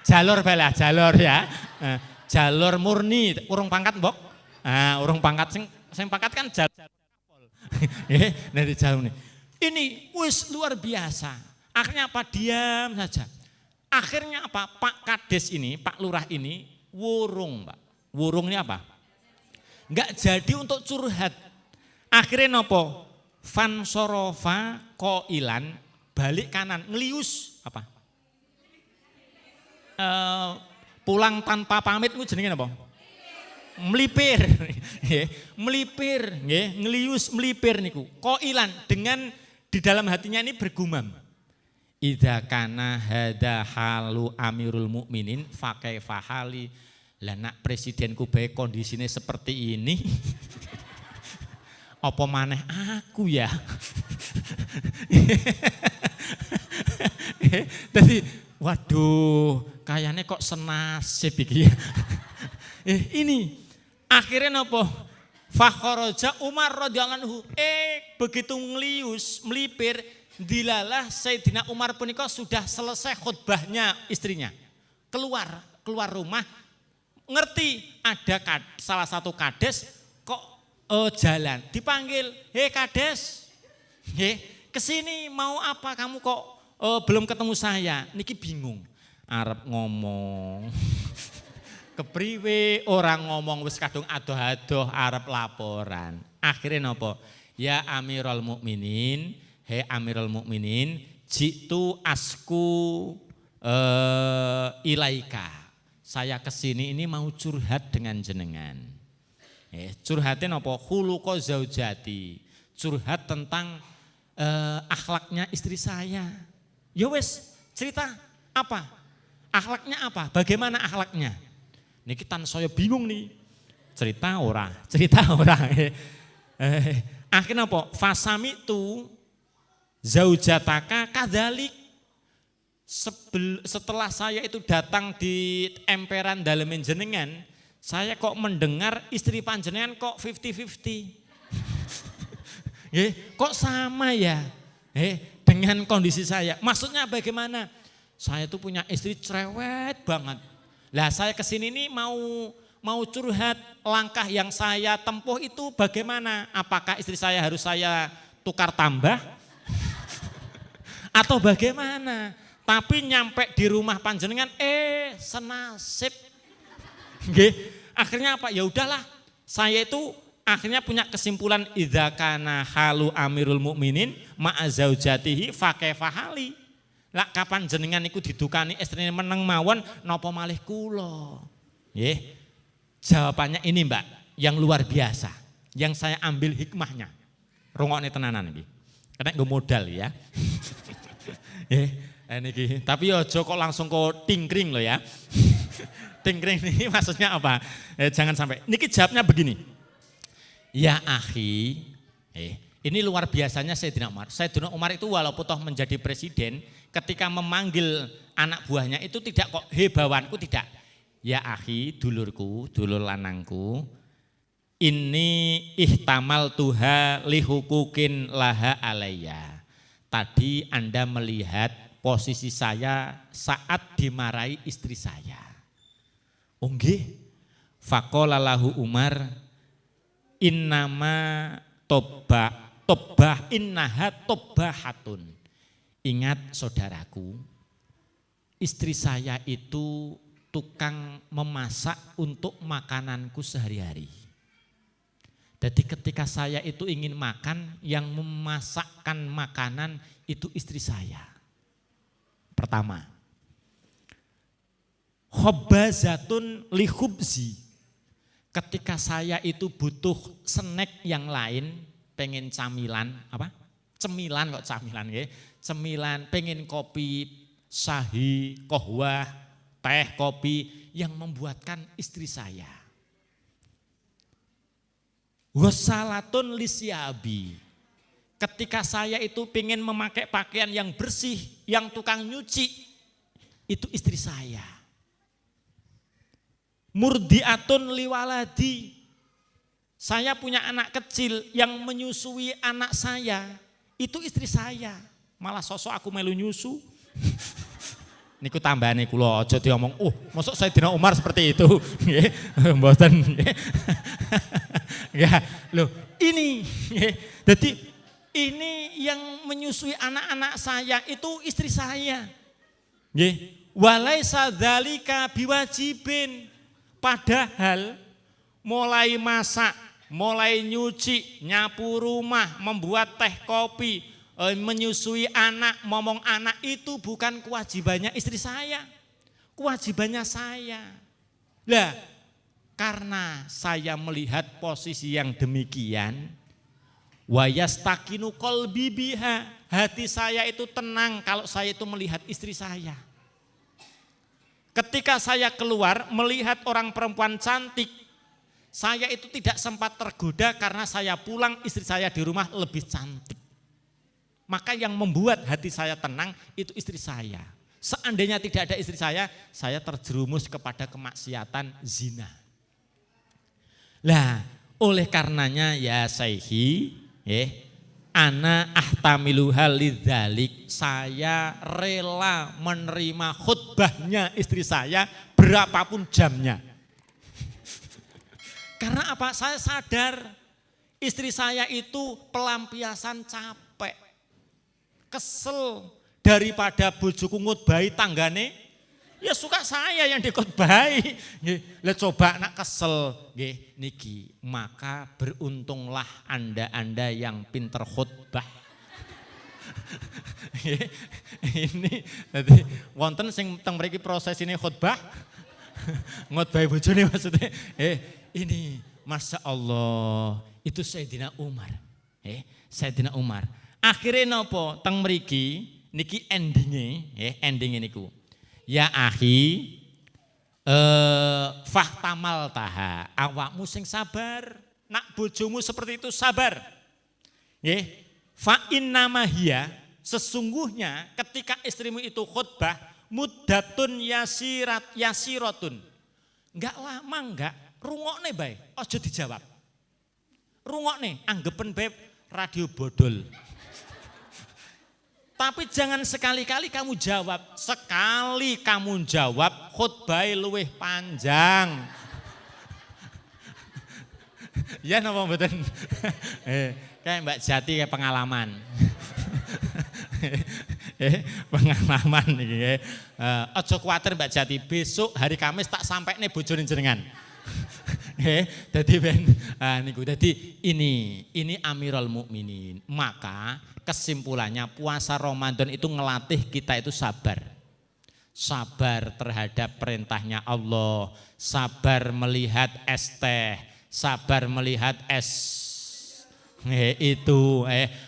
Jalur bala, jalur ya. Jalur murni, urung pangkat mbok. Urung pangkat sing pangkat kan jalur kapol. Dari jauh nih. Ini wis luar biasa. Akhirnya apa? Diam saja. Akhirnya apa? Pak Kades ini, Pak Lurah ini wurung, Pak. Wurung ini apa? Enggak jadi untuk curhat. Akhirnya nopo? Fansorofa koilan, balik kanan, ngelius apa? Pulang tanpa pamit itu jenenge apa? Melipir. Melipir, nggih, ngelius melipir niku. Koilan dengan di dalam hatinya ini bergumam. Idza kana hada halu amirul mukminin fa kaifa hali. Lah nak presidenku bae kondisinya seperti ini. Apa maneh aku ya? Jadi waduh, kayaknya kok senasib iki ya. Ini akhirnya napa? Fakharaja Umar radhiyallahu anhu begitu ngelius melipir Dilalah Sayyidina Umar punika sudah selesai khutbahnya istrinya. Keluar rumah, ngerti ada salah satu kades kok jalan. Dipanggil, "Hei kades, kesini mau apa kamu kok belum ketemu saya?" Niki bingung, arep ngomong. Kepriwe orang ngomong wis kadung adoh-adoh arep laporan. Akhirnya napa? Ya Amirul Mukminin, he Amirul Mukminin, jitu asku ilaika. Saya kesini ini mau curhat dengan jenengan. Curhatin napa? Khuluqa zaujati. Curhat tentang akhlaknya istri saya. Ya wis, cerita apa? Akhlaknya apa? Bagaimana akhlaknya? Niki tan saya bingung nih. Cerita ora. Akhirnya apa? Fasami tu zaujataka kadzalik. Setelah saya itu datang di emperan dalemen jenengan, saya kok mendengar istri panjenengan kok 50-50. Kok sama ya? Dengan kondisi saya. Maksudnya bagaimana? Saya tuh punya istri cerewet banget. Lah saya kesini nih mau curhat, langkah yang saya tempuh itu bagaimana? Apakah istri saya harus saya tukar tambah? Atau bagaimana? Tapi nyampe di rumah panjenengan senasib. Akhirnya apa? Ya udahlah. Saya itu akhirnya punya kesimpulan idza kana halu Amirul Mukminin ma'a zaujatihi fa kaifa hali. Lah kapan jenengan iku didukani istrine meneng mawon napa malih kula? Nggih. Jawabannya ini Mbak, yang luar biasa. Yang saya ambil hikmahnya. Rungokne tenanan iki. Kena nggo modal ya. Niki, tapi aja kok langsung kok tingkring loh ya. Tingkring ini maksudnya apa? Jangan sampai. Niki jawabnya begini. Ya akhi, ini luar biasanya Sayyidina Umar. Sayyidina Umar itu walaupun toh menjadi presiden, ketika memanggil anak buahnya itu tidak kok bawanku, tidak. Ya akhi, dulurku, dulur lanangku, ini ihtamal tuha lihukukin laha alayya. Tadi Anda melihat posisi saya saat dimarahi istri saya. Oh nggih. Faqala lahu Umar, innama tobbah innaha tobbahatun. Ingat saudaraku, istri saya itu tukang memasak untuk makananku sehari-hari. Jadi ketika saya itu ingin makan, yang memasakkan makanan itu istri saya. Pertama, khobbazatun li khubzi. Ketika saya itu butuh snack yang lain, pengen camilan, apa? Cemilan kok camilan nggih. Cemilan, pengen kopi, sahi, kohwah, teh, kopi yang membuatkan istri saya. Wasalatun lisyabi. Ketika saya itu pengen memakai pakaian yang bersih, yang tukang nyuci, itu istri saya. Murdiatun liwaladi. Saya punya anak kecil yang menyusui anak saya, itu istri saya. Malah sosok aku melu nyusu. Niku tambahane kula aja diomong, mosok Sayyidina Umar seperti itu. Nggih, mboten. Ya, loh, ini jadi ini yang menyusui anak-anak saya itu istri saya. Nggih, walaisa dzalika biwajibin. Padahal mulai masak, mulai nyuci, nyapu rumah, membuat teh kopi, menyusui anak, ngomong anak itu bukan kewajibannya istri saya. Kewajibannya saya. Lah, karena saya melihat posisi yang demikian, wayastakinu qalbi biha, hati saya itu tenang kalau saya itu melihat istri saya. Ketika saya keluar melihat orang perempuan cantik, saya itu tidak sempat tergoda karena saya pulang istri saya di rumah lebih cantik. Maka yang membuat hati saya tenang itu istri saya. Seandainya tidak ada istri saya terjerumus kepada kemaksiatan zina. Lah, oleh karenanya ya Syaihi, Ana ahtamilu halidzalik, saya rela menerima khutbahnya istri saya berapapun jamnya. Karena apa? Saya sadar istri saya itu pelampiasan capek, kesel daripada bojoku ngutbahi tanggane. Ya suka saya yang dikhotbahi. Lihat coba nak kesel. Niki, maka beruntunglah Anda yang pinter khutbah. Ini tadi wonten sing teng mriki proses ini khutbah. Ngutbahi bojone maksudnya. Ini Masya Allah, itu Sayyidina Umar. Sayyidina Umar. Akhirnya nopo teng mriki niki endinge niku. Ya akhi, fahtamal taha, awakmu sing sabar, nak bojomu seperti itu sabar. Fa innama hiya, sesungguhnya ketika istrimu itu khutbah, muddatun yasiratun. Enggak lama enggak, rungokne bae, aja dijawab. Rungokne, anggepen bae radio bodol. Tapi jangan sekali-kali kamu jawab. Sekali kamu jawab, khutbah luwih panjang. Ya napa mboten? Kayak Mbak Jati kayak pengalaman. Pengalaman iki. Aja kuwatir Mbak Jati, besok hari Kamis tak sampaine bojone jenengan. Dadi ben niku dadi ini Amirul Mukminin. Maka kesimpulannya puasa Ramadan itu ngelatih kita itu sabar. Sabar terhadap perintahnya Allah, sabar melihat es teh, sabar melihat es itu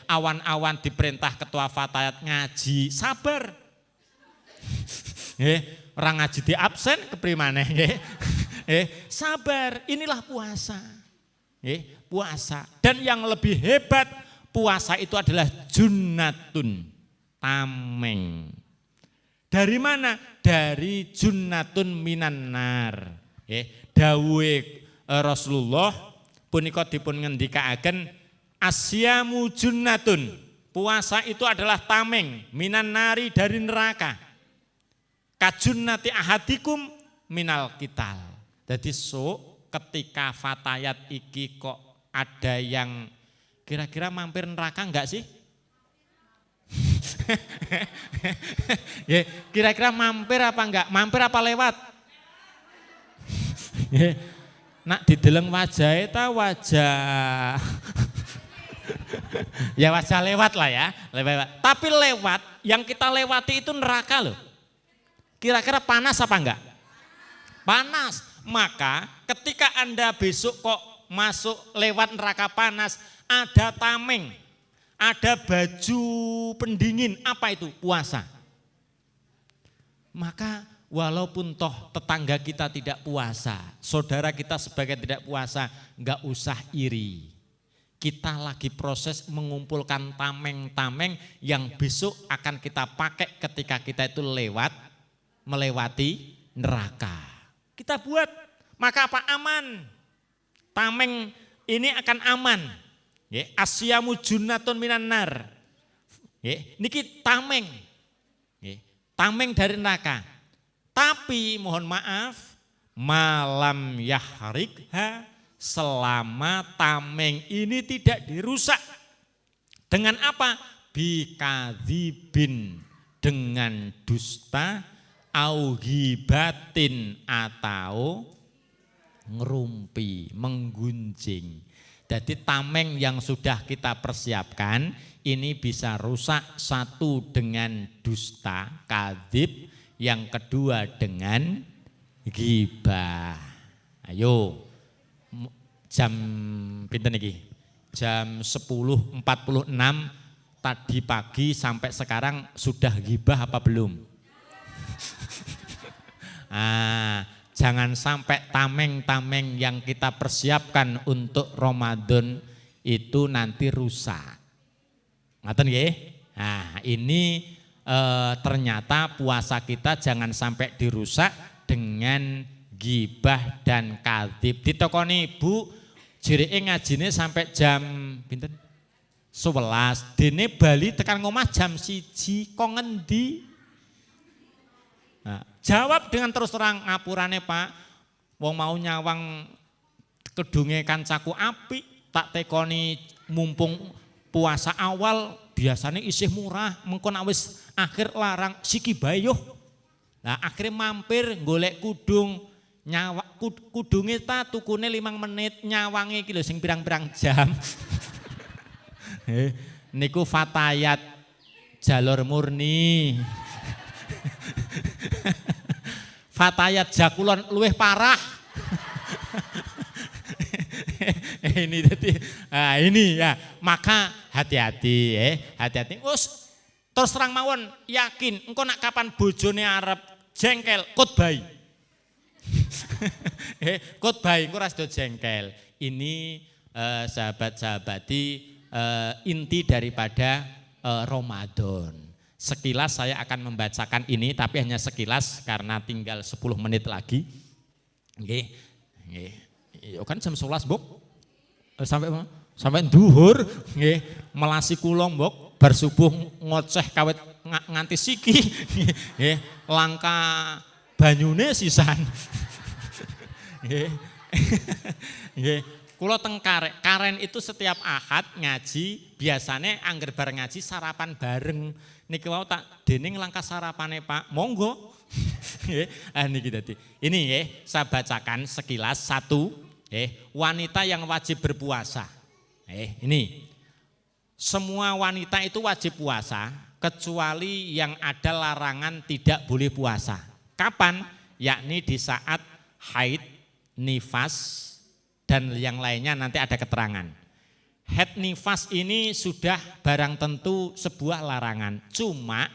awan-awan diperintah ketua fatayat ngaji, sabar. Orang ngaji di absen keprimane sabar, inilah puasa. Puasa. Dan yang lebih hebat, puasa itu adalah junnatun, tameng. Dari mana? Dari junnatun minan nar. Dawuhe Rasulullah punika dipun ngendikaaken asyamu junnatun. Puasa itu adalah tameng minan nari, dari neraka. Kajunnati ahadikum minal kital. Jadi ketika fatayat iki kok ada yang kira-kira mampir neraka enggak sih? Kira-kira mampir apa enggak? Mampir apa lewat? Nak dideleng wajah itu wajah. Ya wajah lewat lah ya. Lewat. Tapi lewat, yang kita lewati itu neraka loh. Kira-kira panas apa enggak? Panas. Maka ketika Anda besok kok masuk lewat neraka panas, ada tameng, ada baju pendingin, apa itu? Puasa. Maka walaupun toh tetangga kita tidak puasa, saudara kita sebagai tidak puasa, enggak usah iri. Kita lagi proses mengumpulkan tameng-tameng yang besok akan kita pakai ketika kita itu melewati neraka. Kita buat, maka apa? Aman. Tameng ini akan aman. Asyamu junnatun minan nar. Niki tameng. Tameng dari neraka. Tapi mohon maaf, malam yahrikha, selama tameng ini tidak dirusak. Dengan apa? Bikadzibin, dengan dusta, au ghibatin, atau ngerumpi, menggunjing. Jadi tameng yang sudah kita persiapkan ini bisa rusak, satu dengan dusta, kadzib, yang kedua dengan ghibah. Ayo, jam pinten iki? Jam 10.46 tadi pagi sampai sekarang sudah ghibah apa belum? Jangan sampai tameng-tameng yang kita persiapkan untuk Ramadan itu nanti rusak. Ngaten nggih? Nah, ini ternyata puasa kita jangan sampai dirusak dengan ghibah dan kadzib. Ditokoni Bu, jereke ngajine sampai jam pinten? 11. Dene Bali tekan ngomah jam 1 kok ngendi? Nah, jawab dengan terus terang ngapurane Pak. Wong mau nyawang kedunge kancaku apik, tak tekoni mumpung puasa awal biasanya isih murah, mengko nek wis akhir larang siki bae yo. Nah, akhirnya mampir golek kudung. Nyawa kudunge ta tukune 5 menit, nyawange iki lho sing pirang-pirang jam. Niku Fatayat jalur murni. Fatayat Jakulon luwih parah. Ini jadi ini ya, maka hati-hati hati-hati. Wes terus terang mawon yakin engko nak kapan bojone arep jengkel khotbah. Khotbah engko ora sedo jengkel. Ini sahabat-sahabati inti daripada Ramadan. Sekilas saya akan membacakan ini tapi hanya sekilas karena tinggal 10 menit lagi. Nggih. Nggih. Ya kan jam 11, Mbok. Sampai duhur nggih, melasi kula, Mbok. Bar subuh ngoceh kawit nganti siki. Nggih, langka banyune sisan. Nggih. Nggih. Kula teng Karen itu setiap Ahad ngaji, biasanya angger bareng ngaji sarapan bareng. Niki wau tak dening langkah sarapane Pak. Monggo. Niki dadi. Ini nggih, saya bacakan sekilas satu, wanita yang wajib berpuasa. Ini. Semua wanita itu wajib puasa kecuali yang ada larangan tidak boleh puasa. Kapan? Yakni di saat haid, nifas, dan yang lainnya nanti ada keterangan. Haid nifas ini sudah barang tentu sebuah larangan. Cuma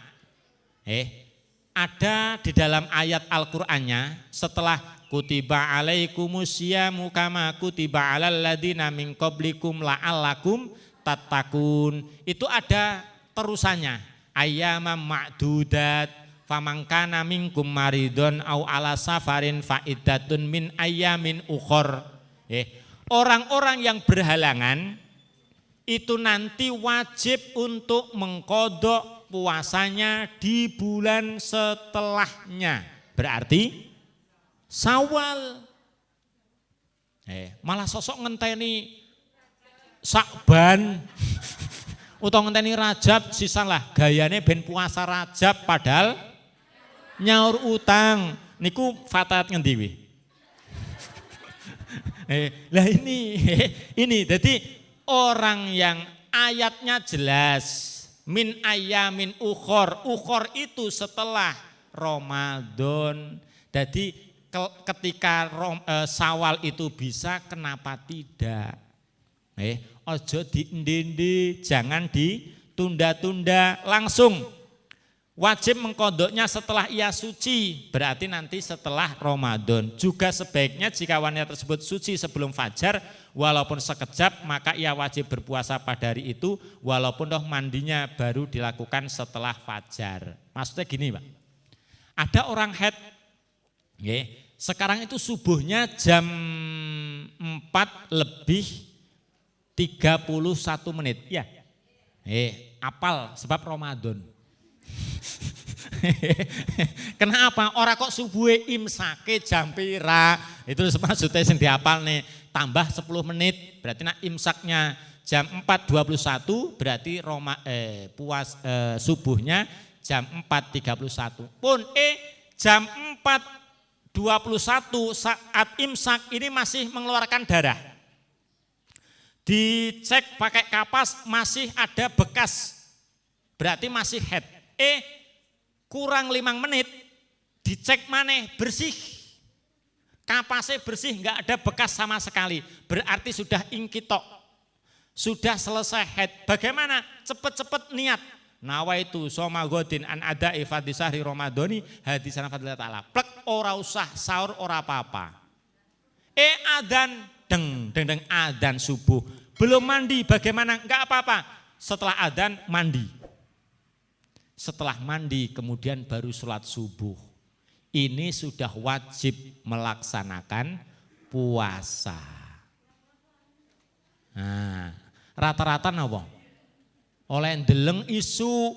ada di dalam ayat Al-Qur'annya setelah kutiba alaikumusyamu kama kutiba alal ladzina min qablikum la'allakum tattaqun. Itu ada terusannya. Ayyamam ma'dudat faman kana minkum maridun au ala safarin fa iddatun min ayyamin ukhor. Orang-orang yang berhalangan itu nanti wajib untuk mengkodok puasanya di bulan setelahnya. Berarti Syawal. Malah sosok ngenteni Sakban utawa ngenteni Rajab sisalah gayane ben puasa Rajab padahal nyaur utang. Niku Fatayat ngendi wi? Lah ini jadi orang yang ayatnya jelas min ayamin ukhor itu setelah Ramadan. Jadi ketika Syawal itu bisa, kenapa tidak? Ojo diendende, jangan ditunda-tunda, langsung wajib mengkodoknya setelah ia suci, berarti nanti setelah Ramadan. Juga sebaiknya jika wanita tersebut suci sebelum fajar, walaupun sekejap, maka ia wajib berpuasa pada hari itu, walaupun mandinya baru dilakukan setelah fajar. Maksudnya gini Pak, ada orang haid, sekarang itu subuhnya jam 4 lebih 31 menit, ya, apal sebab Ramadan. Kenapa? Orang kok subuhe imsake jam pira? Itu maksudnya yang dihafal nih. Tambah 10 menit, berarti nak imsaknya jam 4.21, berarti subuhnya jam 4.31. Pun jam 4.21 saat imsak ini masih mengeluarkan darah. Dicek pakai kapas masih ada bekas, berarti masih haid. Kurang 5 menit dicek maneh bersih, kapasnya bersih, nggak ada bekas sama sekali, berarti sudah ingkitok, sudah selesai haid. Bagaimana? Cepet-cepet niat. Nawaitu soma godin an ada ifadi sahri Ramadhani hadisan fadillah ta'ala. Plek ora usah sahur ora apa-apa. Adzan deng adzan subuh. Belum mandi bagaimana? Enggak apa-apa. Setelah adzan mandi. Setelah mandi kemudian baru sholat subuh. Ini sudah wajib melaksanakan puasa. Nah, rata-rata apa? oleh ndeleng isu.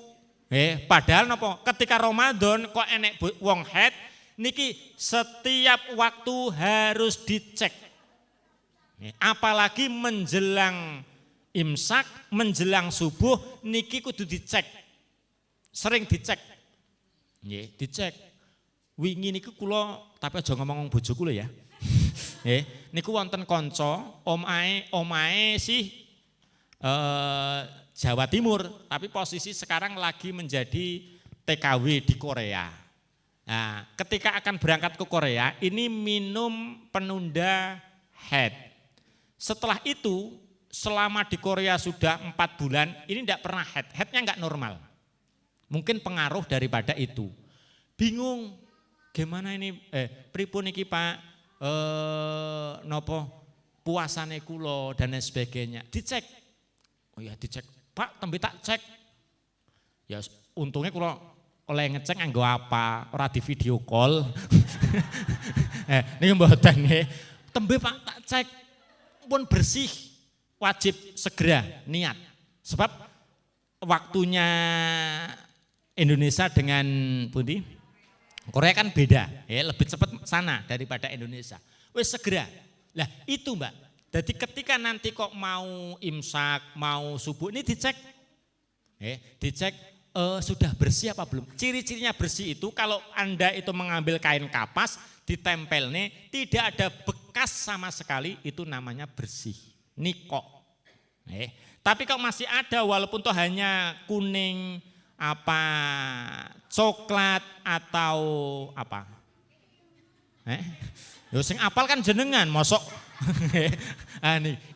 Padahal napa ketika Ramadan kok enek wong haid niki setiap waktu harus dicek. Apalagi menjelang imsak, menjelang subuh niki kudu dicek. Sering dicek. Nggih, dicek. Wingi niku kula tapi aja ngomong bojo kula ya. Niku wonten kanca omahe sih Jawa Timur, tapi posisi sekarang lagi menjadi TKW di Korea. Nah, ketika akan berangkat ke Korea, ini minum penunda haid. Setelah itu, selama di Korea sudah 4 bulan, ini tidak pernah haid. Haidnya enggak normal. Mungkin pengaruh daripada itu. Bingung, gimana ini, pripun iki Pak, nopo puasane kula dan lain sebagainya. Dicek. Oh ya dicek. Pak, tembe tak cek. Ya untungnya kula oleh ngecek nganggo apa? Ora di video call. Niki mboten nggih. Tembe Pak tak cek. Pun bersih. Wajib segera niat. Sebab waktunya Indonesia dengan pundi? Korea kan beda, ya lebih cepat sana daripada Indonesia. Wes segera. Lah itu Mbak. Jadi ketika nanti kok mau imsak, mau subuh ini dicek. Dicek sudah bersih apa belum. Ciri-cirinya bersih itu kalau Anda itu mengambil kain kapas, ditempel nih, tidak ada bekas sama sekali, itu namanya bersih. Nikok. Tapi kalau masih ada walaupun itu hanya kuning, apa coklat atau apa? Yo sing apal kan jenengan, mosok.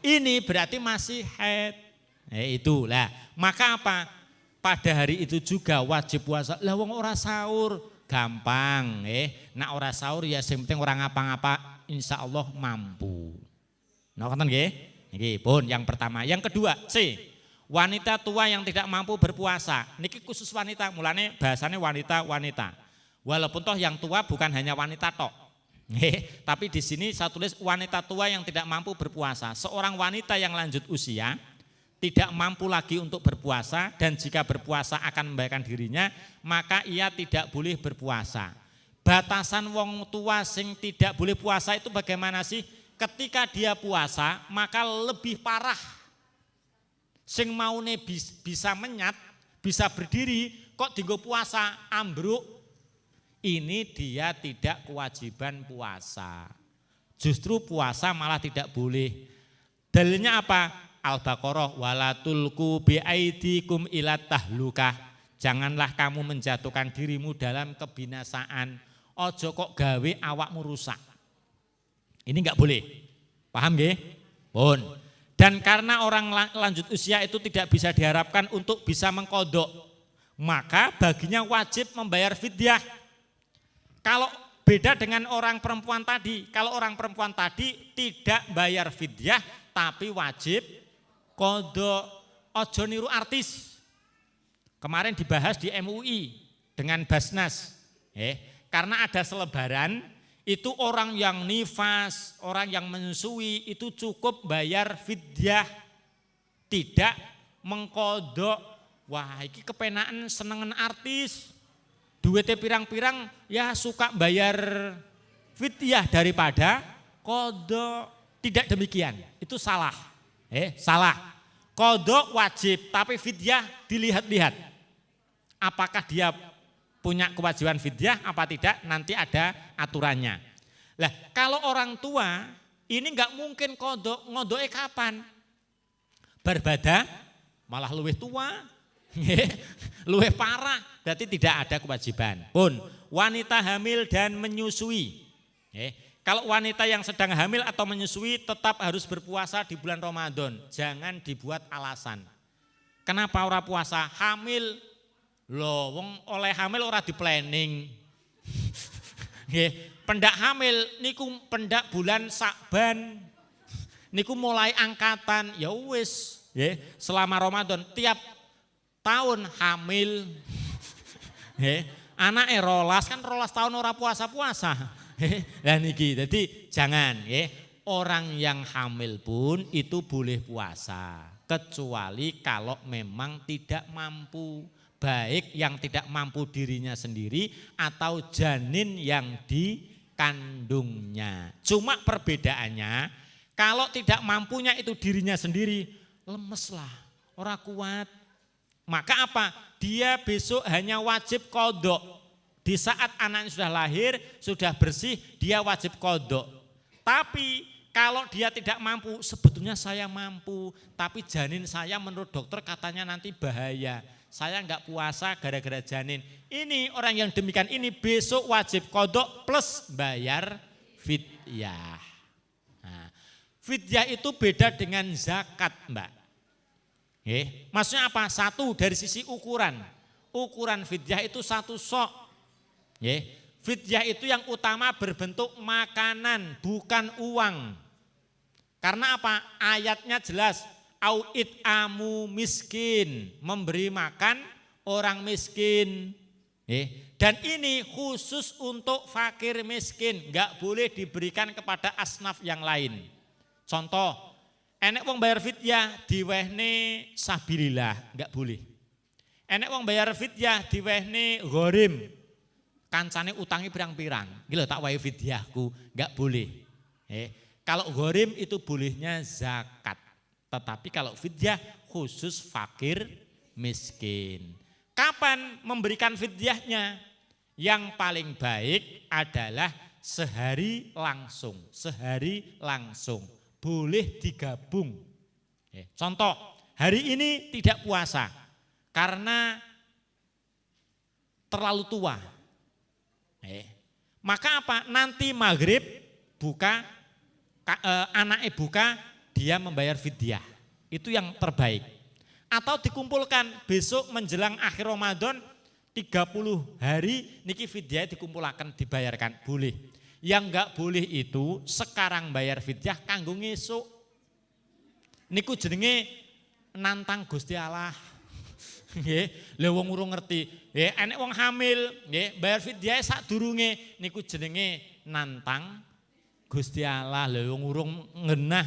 Ini berarti masih haid. Itulah. Maka apa? Pada hari itu juga wajib puasa. Lah wong ora sahur, gampang. Nak ora sahur ya sing penting ora ngapa-ngapa, insyaallah mampu. Nah, ngoten nggih? Niki pun yang pertama. Yang kedua, C. Wanita tua yang tidak mampu berpuasa. Niki khusus wanita, mulane bahasanya wanita-wanita. Walaupun toh yang tua bukan hanya wanita tok. Tapi di sini saya tulis wanita tua yang tidak mampu berpuasa. Seorang wanita yang lanjut usia tidak mampu lagi untuk berpuasa dan jika berpuasa akan membahayakan dirinya, maka ia tidak boleh berpuasa. Batasan wong tua sing tidak boleh puasa itu bagaimana sih? Ketika dia puasa maka lebih parah. Sing maune bisa menyat, bisa berdiri, kok dienggo puasa ambruk. Ini dia tidak kewajiban puasa. Justru puasa malah tidak boleh. Dalilnya apa? Al-Baqarah wala tulqu biaidikum ila tahlukah. Janganlah kamu menjatuhkan dirimu dalam kebinasaan. Ojo kok gawe awakmu rusak. Ini enggak boleh. Paham nggih? Pun. Dan karena orang lanjut usia itu tidak bisa diharapkan untuk bisa mengkodok, maka baginya wajib membayar fidyah. Kalau beda dengan orang perempuan tadi, kalau orang perempuan tadi tidak bayar fidyah tapi wajib kodok. Ojo niru artis. Kemarin dibahas di MUI dengan Basnas. Karena ada selebaran, itu orang yang nifas, orang yang menyusui itu cukup bayar fidyah. Tidak mengkodok. Wah, iki kepenaan senengan artis. Duitnya pirang-pirang ya suka bayar fidyah daripada kodok. Tidak demikian, itu salah. Salah. Kodok wajib tapi fidyah dilihat-lihat. Apakah dia punya kewajiban fidyah apa tidak, nanti ada aturannya. Lah kalau orang tua ini enggak mungkin kodok, ngodoknya kapan? Berbada malah luwih tua. Luwih parah, berarti tidak ada kewajiban. Pun wanita hamil dan menyusui. Kalau wanita yang sedang hamil atau menyusui tetap harus berpuasa di bulan Ramadan. Jangan dibuat alasan. Kenapa ora puasa? Hamil. Loh, wong oleh hamil ora di planning. Pendak hamil niku pendak bulan Sakban. Niku mulai angkatan. Ya wis, selama Ramadan tiap tahun hamil, anak rolas kan rolas tahun ora puasa-puasa. Lah niki, jadi jangan, orang yang hamil pun itu boleh puasa. kecuali kalau memang tidak mampu, baik yang tidak mampu dirinya sendiri atau janin yang dikandungnya. Cuma perbedaannya kalau tidak mampunya itu dirinya sendiri, lemes lah, ora kuat. Maka apa? Dia besok hanya wajib qodho. Di saat anaknya sudah lahir, sudah bersih, dia wajib qodho. Tapi kalau dia tidak mampu, sebetulnya saya mampu, tapi janin saya menurut dokter katanya nanti bahaya. Saya enggak puasa gara-gara janin. Ini orang yang demikian ini besok wajib qodho plus bayar fidyah. Nah, fidyah itu beda dengan zakat, Mbak. Maksudnya apa? Satu, dari sisi ukuran. Ukuran fidyah itu satu sok. Fidyah itu yang utama berbentuk makanan, bukan uang. Karena apa? Ayatnya jelas, au it'amu miskin, memberi makan orang miskin. Dan ini khusus untuk fakir miskin, enggak boleh diberikan kepada asnaf yang lain. Contoh, enek wong bayar fidyah diwehne sabilillah, enggak boleh. Enek wong bayar fidyah diwehne gharim, kancane utangi pirang-pirang. Gila tak wae fidyahku, enggak boleh. Kalau gharim itu bolehnya zakat. Tetapi kalau fidyah khusus fakir miskin. Kapan memberikan fidyahnya? Yang paling baik adalah sehari langsung. Sehari langsung. Boleh digabung. Contoh, hari ini tidak puasa karena terlalu tua. Maka apa? Nanti maghrib buka, anaknya buka, dia membayar fidyah. Itu yang terbaik. Atau dikumpulkan besok menjelang akhir Ramadan 30 hari niki fidyah dikumpulkan dibayarkan, boleh. Yang enggak boleh itu sekarang bayar fidyah kanggo ngesuk. Niku jenenge nantang Gusti Allah. Nggih, lha wong urung ngerti. Enek wong hamil, nggih, bayar fidyah sadurunge niku jenenge nantang Gusti Allah. Lha wong urung ngenah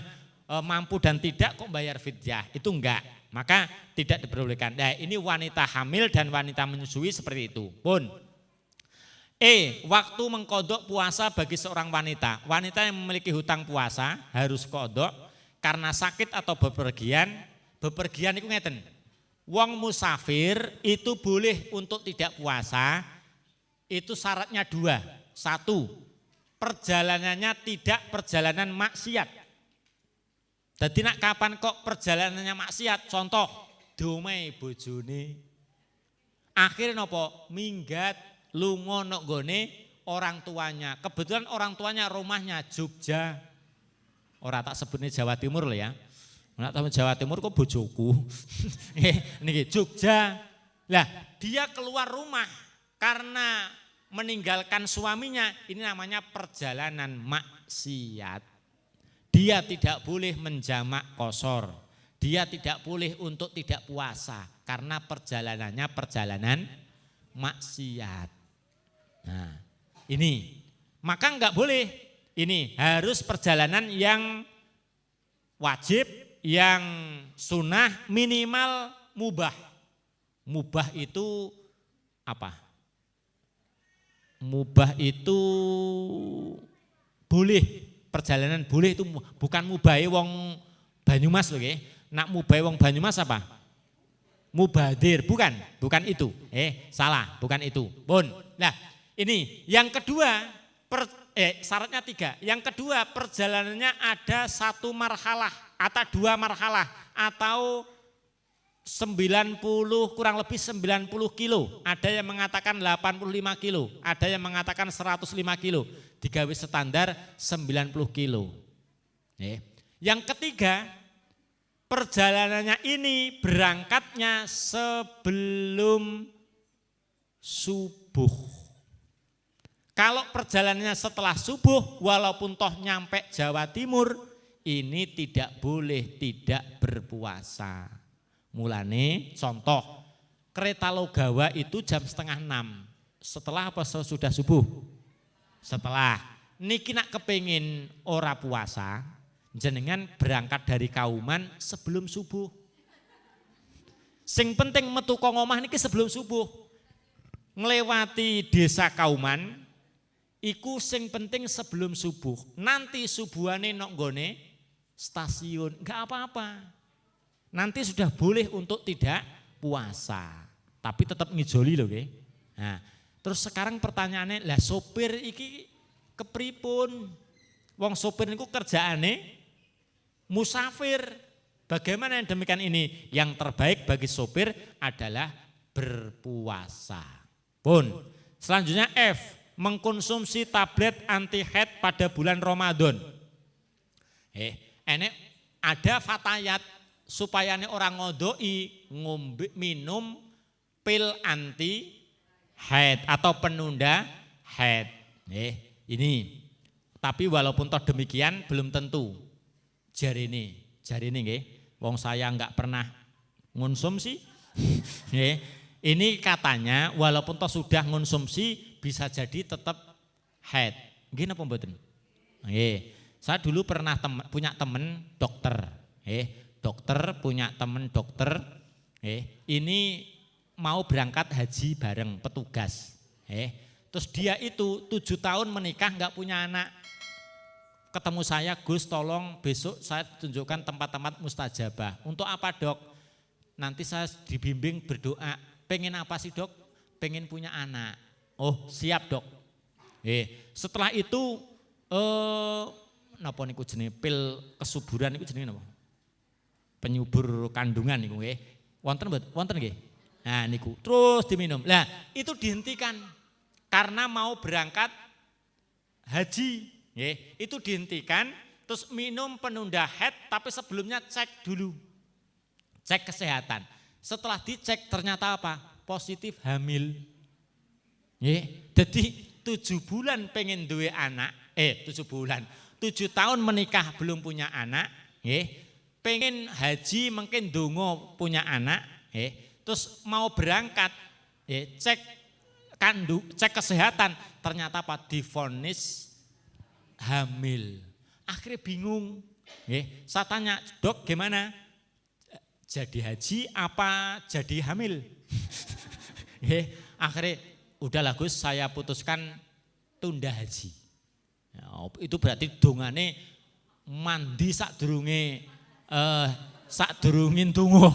mampu dan tidak kok bayar fidyah. Itu enggak. Maka tidak diperbolehkan. Nah, ini wanita hamil dan wanita menyusui seperti itu. Pun. Waktu mengkodok puasa bagi seorang wanita. Wanita yang memiliki hutang puasa harus kodok karena sakit atau bepergian. Bepergian itu ngeten. Wong musafir itu boleh untuk tidak puasa. Itu syaratnya dua. Satu, perjalanannya tidak perjalanan maksiat. Jadi nak kapan kok perjalanannya maksiat? Contoh, domai bojone. Akhirnya nopo minggat lunga nok gone orang tuanya. Kebetulan orang tuanya rumahnya Jogja. Ora tak sebutnya Jawa Timur loh ya. Nak tahu Jawa Timur kok bojoku. Niki Jogja. Lah, dia keluar rumah karena meninggalkan suaminya. Ini namanya perjalanan maksiat. Dia tidak boleh menjamak qashar. Dia tidak boleh untuk tidak puasa karena perjalanannya perjalanan maksiat. Nah, ini maka enggak boleh. Ini harus perjalanan yang wajib, yang sunnah, minimal mubah. Mubah itu apa? Mubah itu boleh. Perjalanan boleh itu bukan mubahe wong Banyumas loh nggih. Nak mubahe wong Banyumas apa? Mubadir, bukan itu. Salah, bukan itu. Pun. Nah, ini yang kedua, syaratnya 3. Yang kedua, perjalanannya ada 1 marhalah atau 2 marhalah atau 90 kurang lebih 90 kilo. Ada yang mengatakan 85 kilo, ada yang mengatakan 105 kilo. Digawe standar 90 kilo. Yang ketiga, perjalanannya ini berangkatnya sebelum subuh. Kalau perjalanannya setelah subuh, walaupun toh nyampe Jawa Timur, ini tidak boleh tidak berpuasa. Mulane contoh, kereta Logawa itu jam 5:30. Setelah apa sudah subuh? Setelah. Niki nak kepengin ora puasa, jenengan berangkat dari Kauman sebelum subuh. Sing penting metu kok omah niki sebelum subuh. Nglewati desa Kauman iku sing penting sebelum subuh. Nanti subuhane nok nggone stasiun, enggak apa-apa. Nanti sudah boleh untuk tidak puasa. Tapi tetap ngijoli loh nggih. Nah, terus sekarang pertanyaannya, lah sopir iki kepripun? Wong sopir niku kerjaane musafir. Bagaimana yang demikian ini? Yang terbaik bagi sopir adalah berpuasa. Pun. Selanjutnya F, mengkonsumsi tablet anti haid pada bulan Ramadan. Ini ada fatayat supaya orang ngodoi ngombe minum pil anti haid atau penunda haid. Ini. Tapi walaupun toh demikian belum tentu. Jari ini nggih. Wong saya enggak pernah ngonsumsi. Ini katanya walaupun toh sudah ngonsumsi bisa jadi tetap haid. Nggih napa mboten? Nggih. Saya dulu pernah punya teman dokter. Dokter punya teman dokter. Ini mau berangkat haji bareng petugas. Terus dia itu 7 tahun menikah enggak punya anak. Ketemu saya, Gus tolong besok saya tunjukkan tempat-tempat mustajabah. Untuk apa dok? Nanti saya dibimbing berdoa. Pengen apa sih dok? Pengen punya anak. Oh siap dok. Setelah itu napa niku jenenge pil kesuburan niku jenenge napa? Penyubur kandungan niku nggih. Wonten mboten? Wonten nggih. Nah niku terus diminum. Lah itu dihentikan karena mau berangkat haji. Itu dihentikan, terus minum penunda haid, tapi sebelumnya cek dulu, cek kesehatan. Setelah dicek ternyata apa? Positif hamil. Jadi 7 bulan pengen duwe anak, 7 bulan, 7 tahun menikah belum punya anak, pengen haji mungkin dongo punya anak, terus mau berangkat, cek kesehatan, ternyata apa? Divonis hamil. Akhirnya bingung. Saya tanya, dok gimana? Jadi haji apa jadi hamil? Akhirnya udahlah Gus, saya putuskan tunda haji. Itu berarti dongane mandi sadurunge sadurungin tunggu.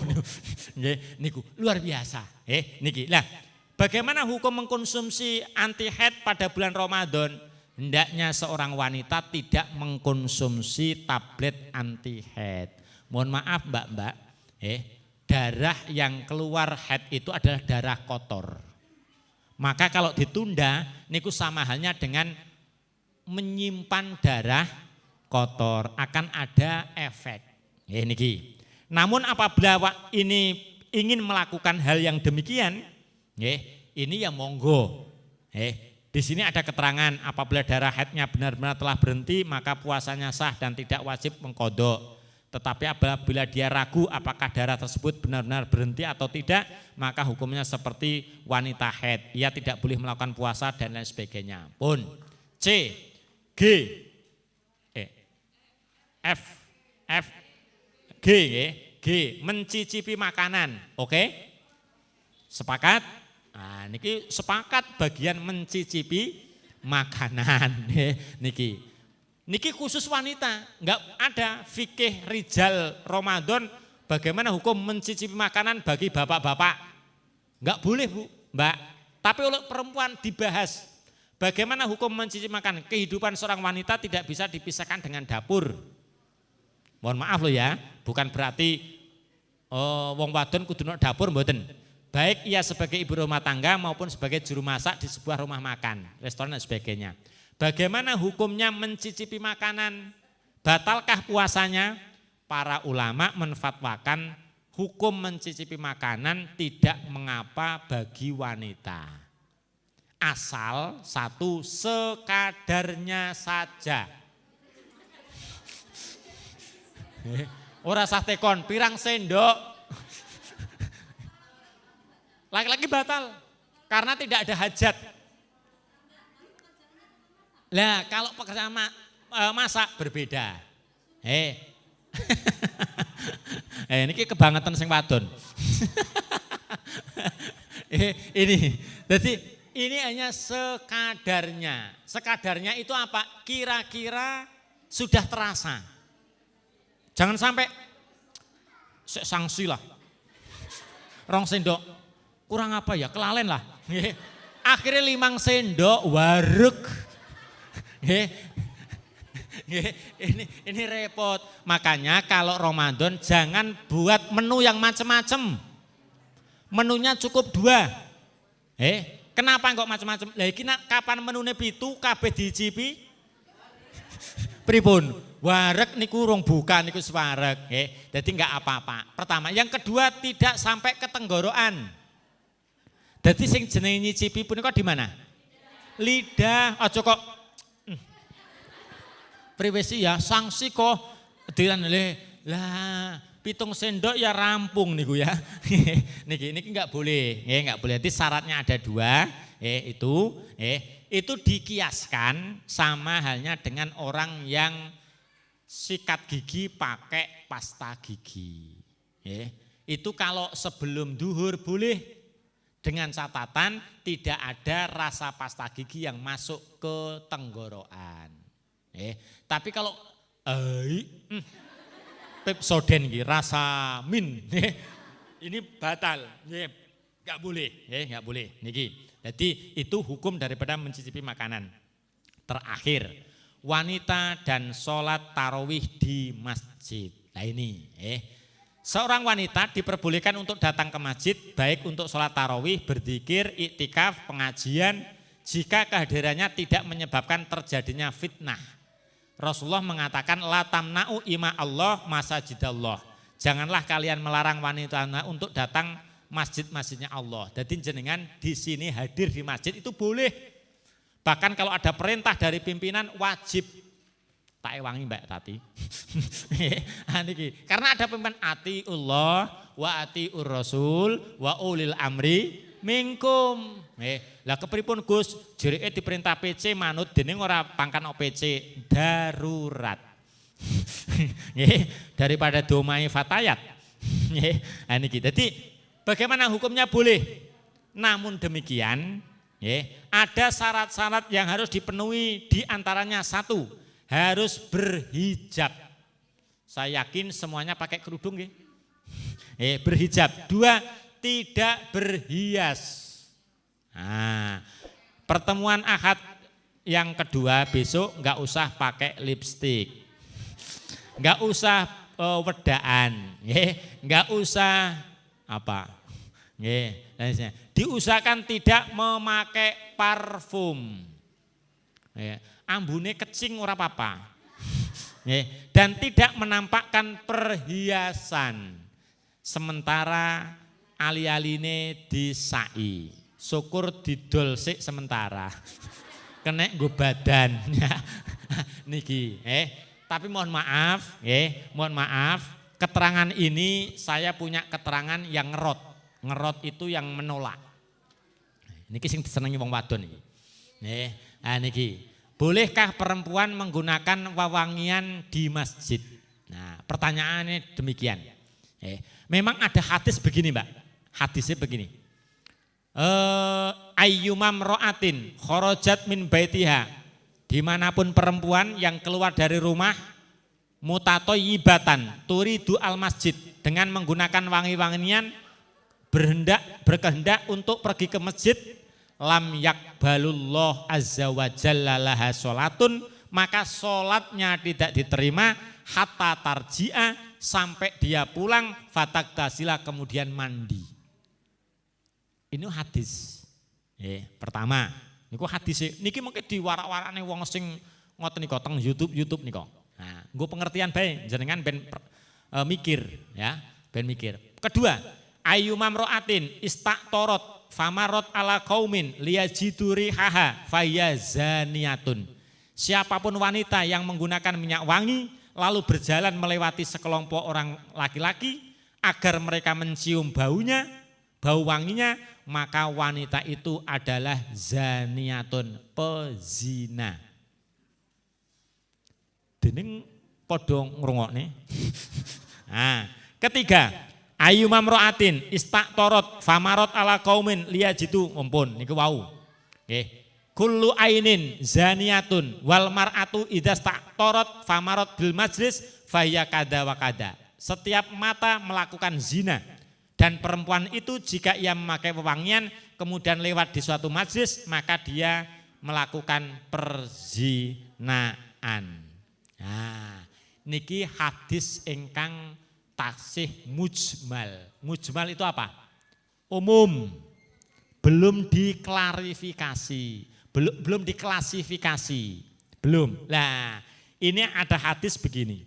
Niku luar biasa. Niki. Lah, bagaimana hukum mengkonsumsi anti haid pada bulan Ramadan? Hendaknya seorang wanita tidak mengkonsumsi tablet anti haid. Mohon maaf mbak-mbak, darah yang keluar haid itu adalah darah kotor. Maka kalau ditunda, niku sama halnya dengan menyimpan darah kotor, akan ada efek. Niki. Namun apabila ini ingin melakukan hal yang demikian, ini ya monggo. Di sini ada keterangan apabila darah haidnya benar-benar telah berhenti maka puasanya sah dan tidak wajib mengqadha. Tetapi apabila dia ragu apakah darah tersebut benar-benar berhenti atau tidak, maka hukumnya seperti wanita haid. Ia tidak boleh melakukan puasa dan lain sebagainya. Pun. C, G, G, mencicipi makanan. Oke? Sepakat? Nah, niki sepakat bagian mencicipi makanan. Niki khusus wanita, enggak ada fikih rijal Ramadan bagaimana hukum mencicipi makanan bagi bapak-bapak. Enggak boleh Bu, Mbak. Tapi oleh perempuan dibahas bagaimana hukum mencicipi makanan. Kehidupan seorang wanita tidak bisa dipisahkan dengan dapur. Mohon maaf loh ya, bukan berarti wong wadon kudu nang dapur mboten. Baik ia sebagai ibu rumah tangga maupun sebagai juru masak di sebuah rumah makan, restoran dan sebagainya. Bagaimana hukumnya mencicipi makanan? Batalkah puasanya? Para ulama menfatwakan hukum mencicipi makanan tidak mengapa bagi wanita. Asal satu sekadarnya saja. Ora sah tekon pirang sendok. Laki-laki batal karena tidak ada hajat. Lah kalau pekerjaan masak berbeda. Ini kebangetan sing wadon. Ini, jadi ini hanya sekadarnya. Sekadarnya itu apa? Kira-kira sudah terasa. Jangan sampai sanksi lah. Rong sendok, kurang apa ya? Kelalen lah. Akhirnya 5 sendok wareg. Ini repot. Makanya kalau Ramadan jangan buat menu yang macam-macam. Menunya cukup 2. Kenapa kok macam-macam? Lah iki kapan menune 7 kabeh dicipi? Pripun? Wareg niku rong buka niku sewareg. Jadi enggak apa-apa. Pertama, yang kedua tidak sampai ke tenggorokan. Jadi sing jenenge nyicipi punika di mana? Lidah. Aja kok privasi ya, sanksi kok dilanele lah 7 sendok ya rampung niku ya. Niki enggak boleh, enggak boleh. Jadi syaratnya ada 2, itu dikiaskan sama halnya dengan orang yang sikat gigi pakai pasta gigi. Itu kalau sebelum duhur boleh, dengan catatan tidak ada rasa pasta gigi yang masuk ke tenggorokan. Tapi kalau Pepsodent gitu, rasa min, ini batal, nggak boleh, niki. Jadi itu hukum daripada mencicipi makanan. Terakhir, wanita dan sholat tarawih di masjid. Nah ini, seorang wanita diperbolehkan untuk datang ke masjid, baik untuk sholat tarawih, berzikir, iktikaf, pengajian, jika kehadirannya tidak menyebabkan terjadinya fitnah. Rasulullah mengatakan la tamna'u ima Allah masajidallah. Janganlah kalian melarang wanita untuk datang masjid-masjidnya Allah. Jadi jenengan di sini hadir di masjid itu boleh. Bahkan kalau ada perintah dari pimpinan wajib. Tak ewangi Mbak Tati. Karena ada pimpinan atiullah wa atiur rasul wa ulil amri minkum. Lah kepripun Gus? Jerike diperintah PC manut dening ora pangkan OPC darurat. Daripada domai fatayat. Niki. Jadi bagaimana hukumnya boleh? Namun demikian, ada syarat-syarat yang harus dipenuhi, di antaranya 1, harus berhijab. Saya yakin semuanya pakai kerudung nggih. Berhijab. 2, tidak berhias. Nah, pertemuan Ahad yang kedua besok enggak usah pakai lipstik. Enggak usah wedaan, enggak usah apa. Diusahakan tidak memakai parfum. Ambune kecing ora apa-apa. Dan tidak menampakkan perhiasan. Sementara ali-aline disai. Syukur didol sik sementara. Kena nggo badan. Niki, tapi mohon maaf, keterangan ini saya punya keterangan yang ngerot. Ngerot itu yang menolak. Niki sing disenengi wong wadon iki. Niki. Bolehkah perempuan menggunakan wewangian di masjid? Nah, pertanyaannya demikian. Memang ada hadis begini, Mbak. Hadisnya begini. Ayyumam ro'atin kharajat min baitiha, dimanapun perempuan yang keluar dari rumah mutatoyibatan turidu al masjid, dengan menggunakan wangi-wangian berkehendak untuk pergi ke masjid, lam yakbalullah azza wa jalla laha sholatun, maka sholatnya tidak diterima hatta tarji'a, sampai dia pulang, fataktasila, kemudian mandi. Ini hadis. Pertama, niku hadis niki mungkin diwarak-warakne wong sing ngoten nika teng YouTube nika. Nah, nggo pengertian bae jenengan ben mikir ya, ben mikir. Kedua, ayyumam ro'atin istaqtorot famarot ala qaumin liyajiduri haha fayazaniatun. Siapapun wanita yang menggunakan minyak wangi lalu berjalan melewati sekelompok orang laki-laki agar mereka mencium baunya, bau wanginya, maka wanita itu adalah zaniatun, pezina. Dening padha ngrungokne. Nah, Ketiga, ayu mamroatin istaktorot famarot ala kaumin liyajitu mumpun niku wau. Nggih. Kullu ainin zaniyatun wal mar'atu idza istaktorot famarot bil majlis faya kada wa kada. Setiap mata melakukan zina dan perempuan itu jika ia memakai wewangian kemudian lewat di suatu majlis maka dia melakukan perzinaan. Nah, niki hadis ingkang taksih mujmal. Mujmal itu apa? Umum. Belum diklarifikasi, belum diklasifikasi. Belum. Nah, ini ada hadis begini.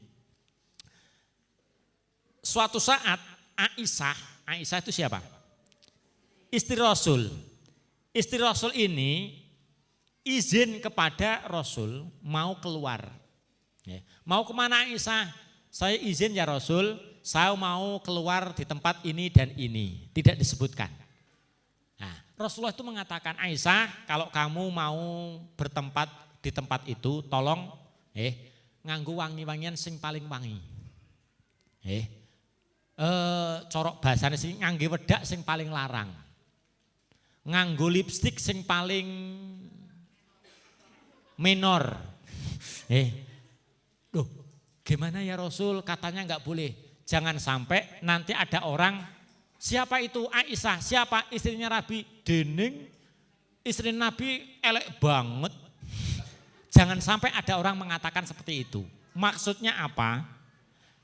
Suatu saat Aisyah itu siapa? Istri Rasul. Istri Rasul ini izin kepada Rasul mau keluar. Mau kemana Aisyah? Saya izin ya Rasul, saya mau keluar di tempat ini dan ini. Tidak disebutkan. Nah, Rasulullah itu mengatakan, Aisyah kalau kamu mau bertempat di tempat itu tolong nganggo wangi-wangian sing paling wangi. Corok bahasane sing ngangge wedak sing paling larang. Nganggo lipstik sing paling minor. Loh, gimana ya Rasul? Katanya enggak boleh. Jangan sampai nanti ada orang, siapa itu? Aisyah, siapa? Istrinya Nabi. Dening istri Nabi elek banget. Jangan sampai ada orang mengatakan seperti itu. Maksudnya apa?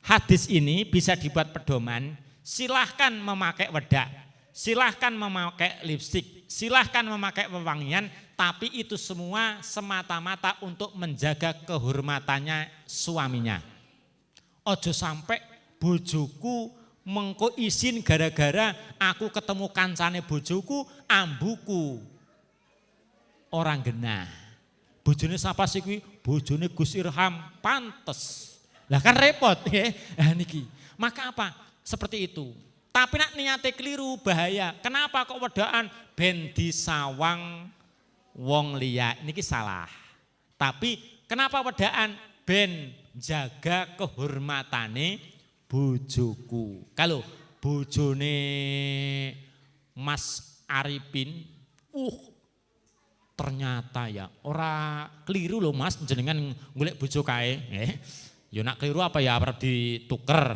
Hadis ini bisa dibuat pedoman, silahkan memakai wedak, silahkan memakai lipstik, silahkan memakai wewangian, tapi itu semua semata-mata untuk menjaga kehormatannya suaminya. Ojo sampai bojoku mengko izin gara-gara aku ketemu kancane bojoku, ambuku orang genah. Bojone siapa sih kuwi? Bojone Gus Irham, pantes. Lah kan repot ya, niki. Maka apa? Seperti itu. Tapi nak niate keliru bahaya. Kenapa kok wedaan ben disawang wong liya? Niki salah. Tapi kenapa wedaan ben jaga kehormatane bojoku. Kalau bojone Mas Arifin, ternyata ya ora keliru loh Mas jenengan golek bojo kae. Ya nak keliru apa ya harap dituker.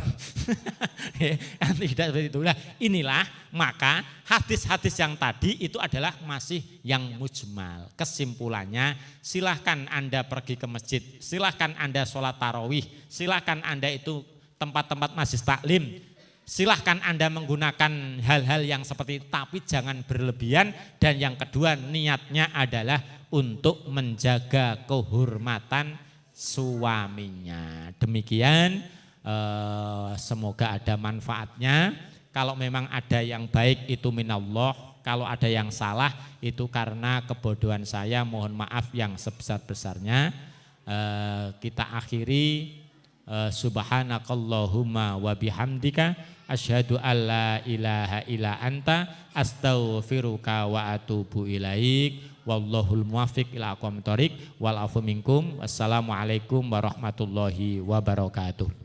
Tidak seperti itu. Nah, inilah maka hadis-hadis yang tadi itu adalah masih yang mujmal. Kesimpulannya silahkan Anda pergi ke masjid, silahkan Anda sholat tarawih, silahkan Anda itu tempat-tempat majlis taklim, silahkan Anda menggunakan hal-hal yang seperti itu, tapi jangan berlebihan. Dan yang kedua niatnya adalah untuk menjaga kehormatan suaminya. Demikian, semoga ada manfaatnya. Kalau memang ada yang baik itu minallah, kalau ada yang salah itu karena kebodohan saya, mohon maaf yang sebesar-besarnya. Kita akhiri, subhanakallahumma wa bihamdika asyhadu alla ilaha illa anta astaghfiruka wa atubu ilaik. Wallahul muwaffiq ila aqwamit thoriq wal afu minkum. Wassalamualaikum warahmatullahi wabarakatuh.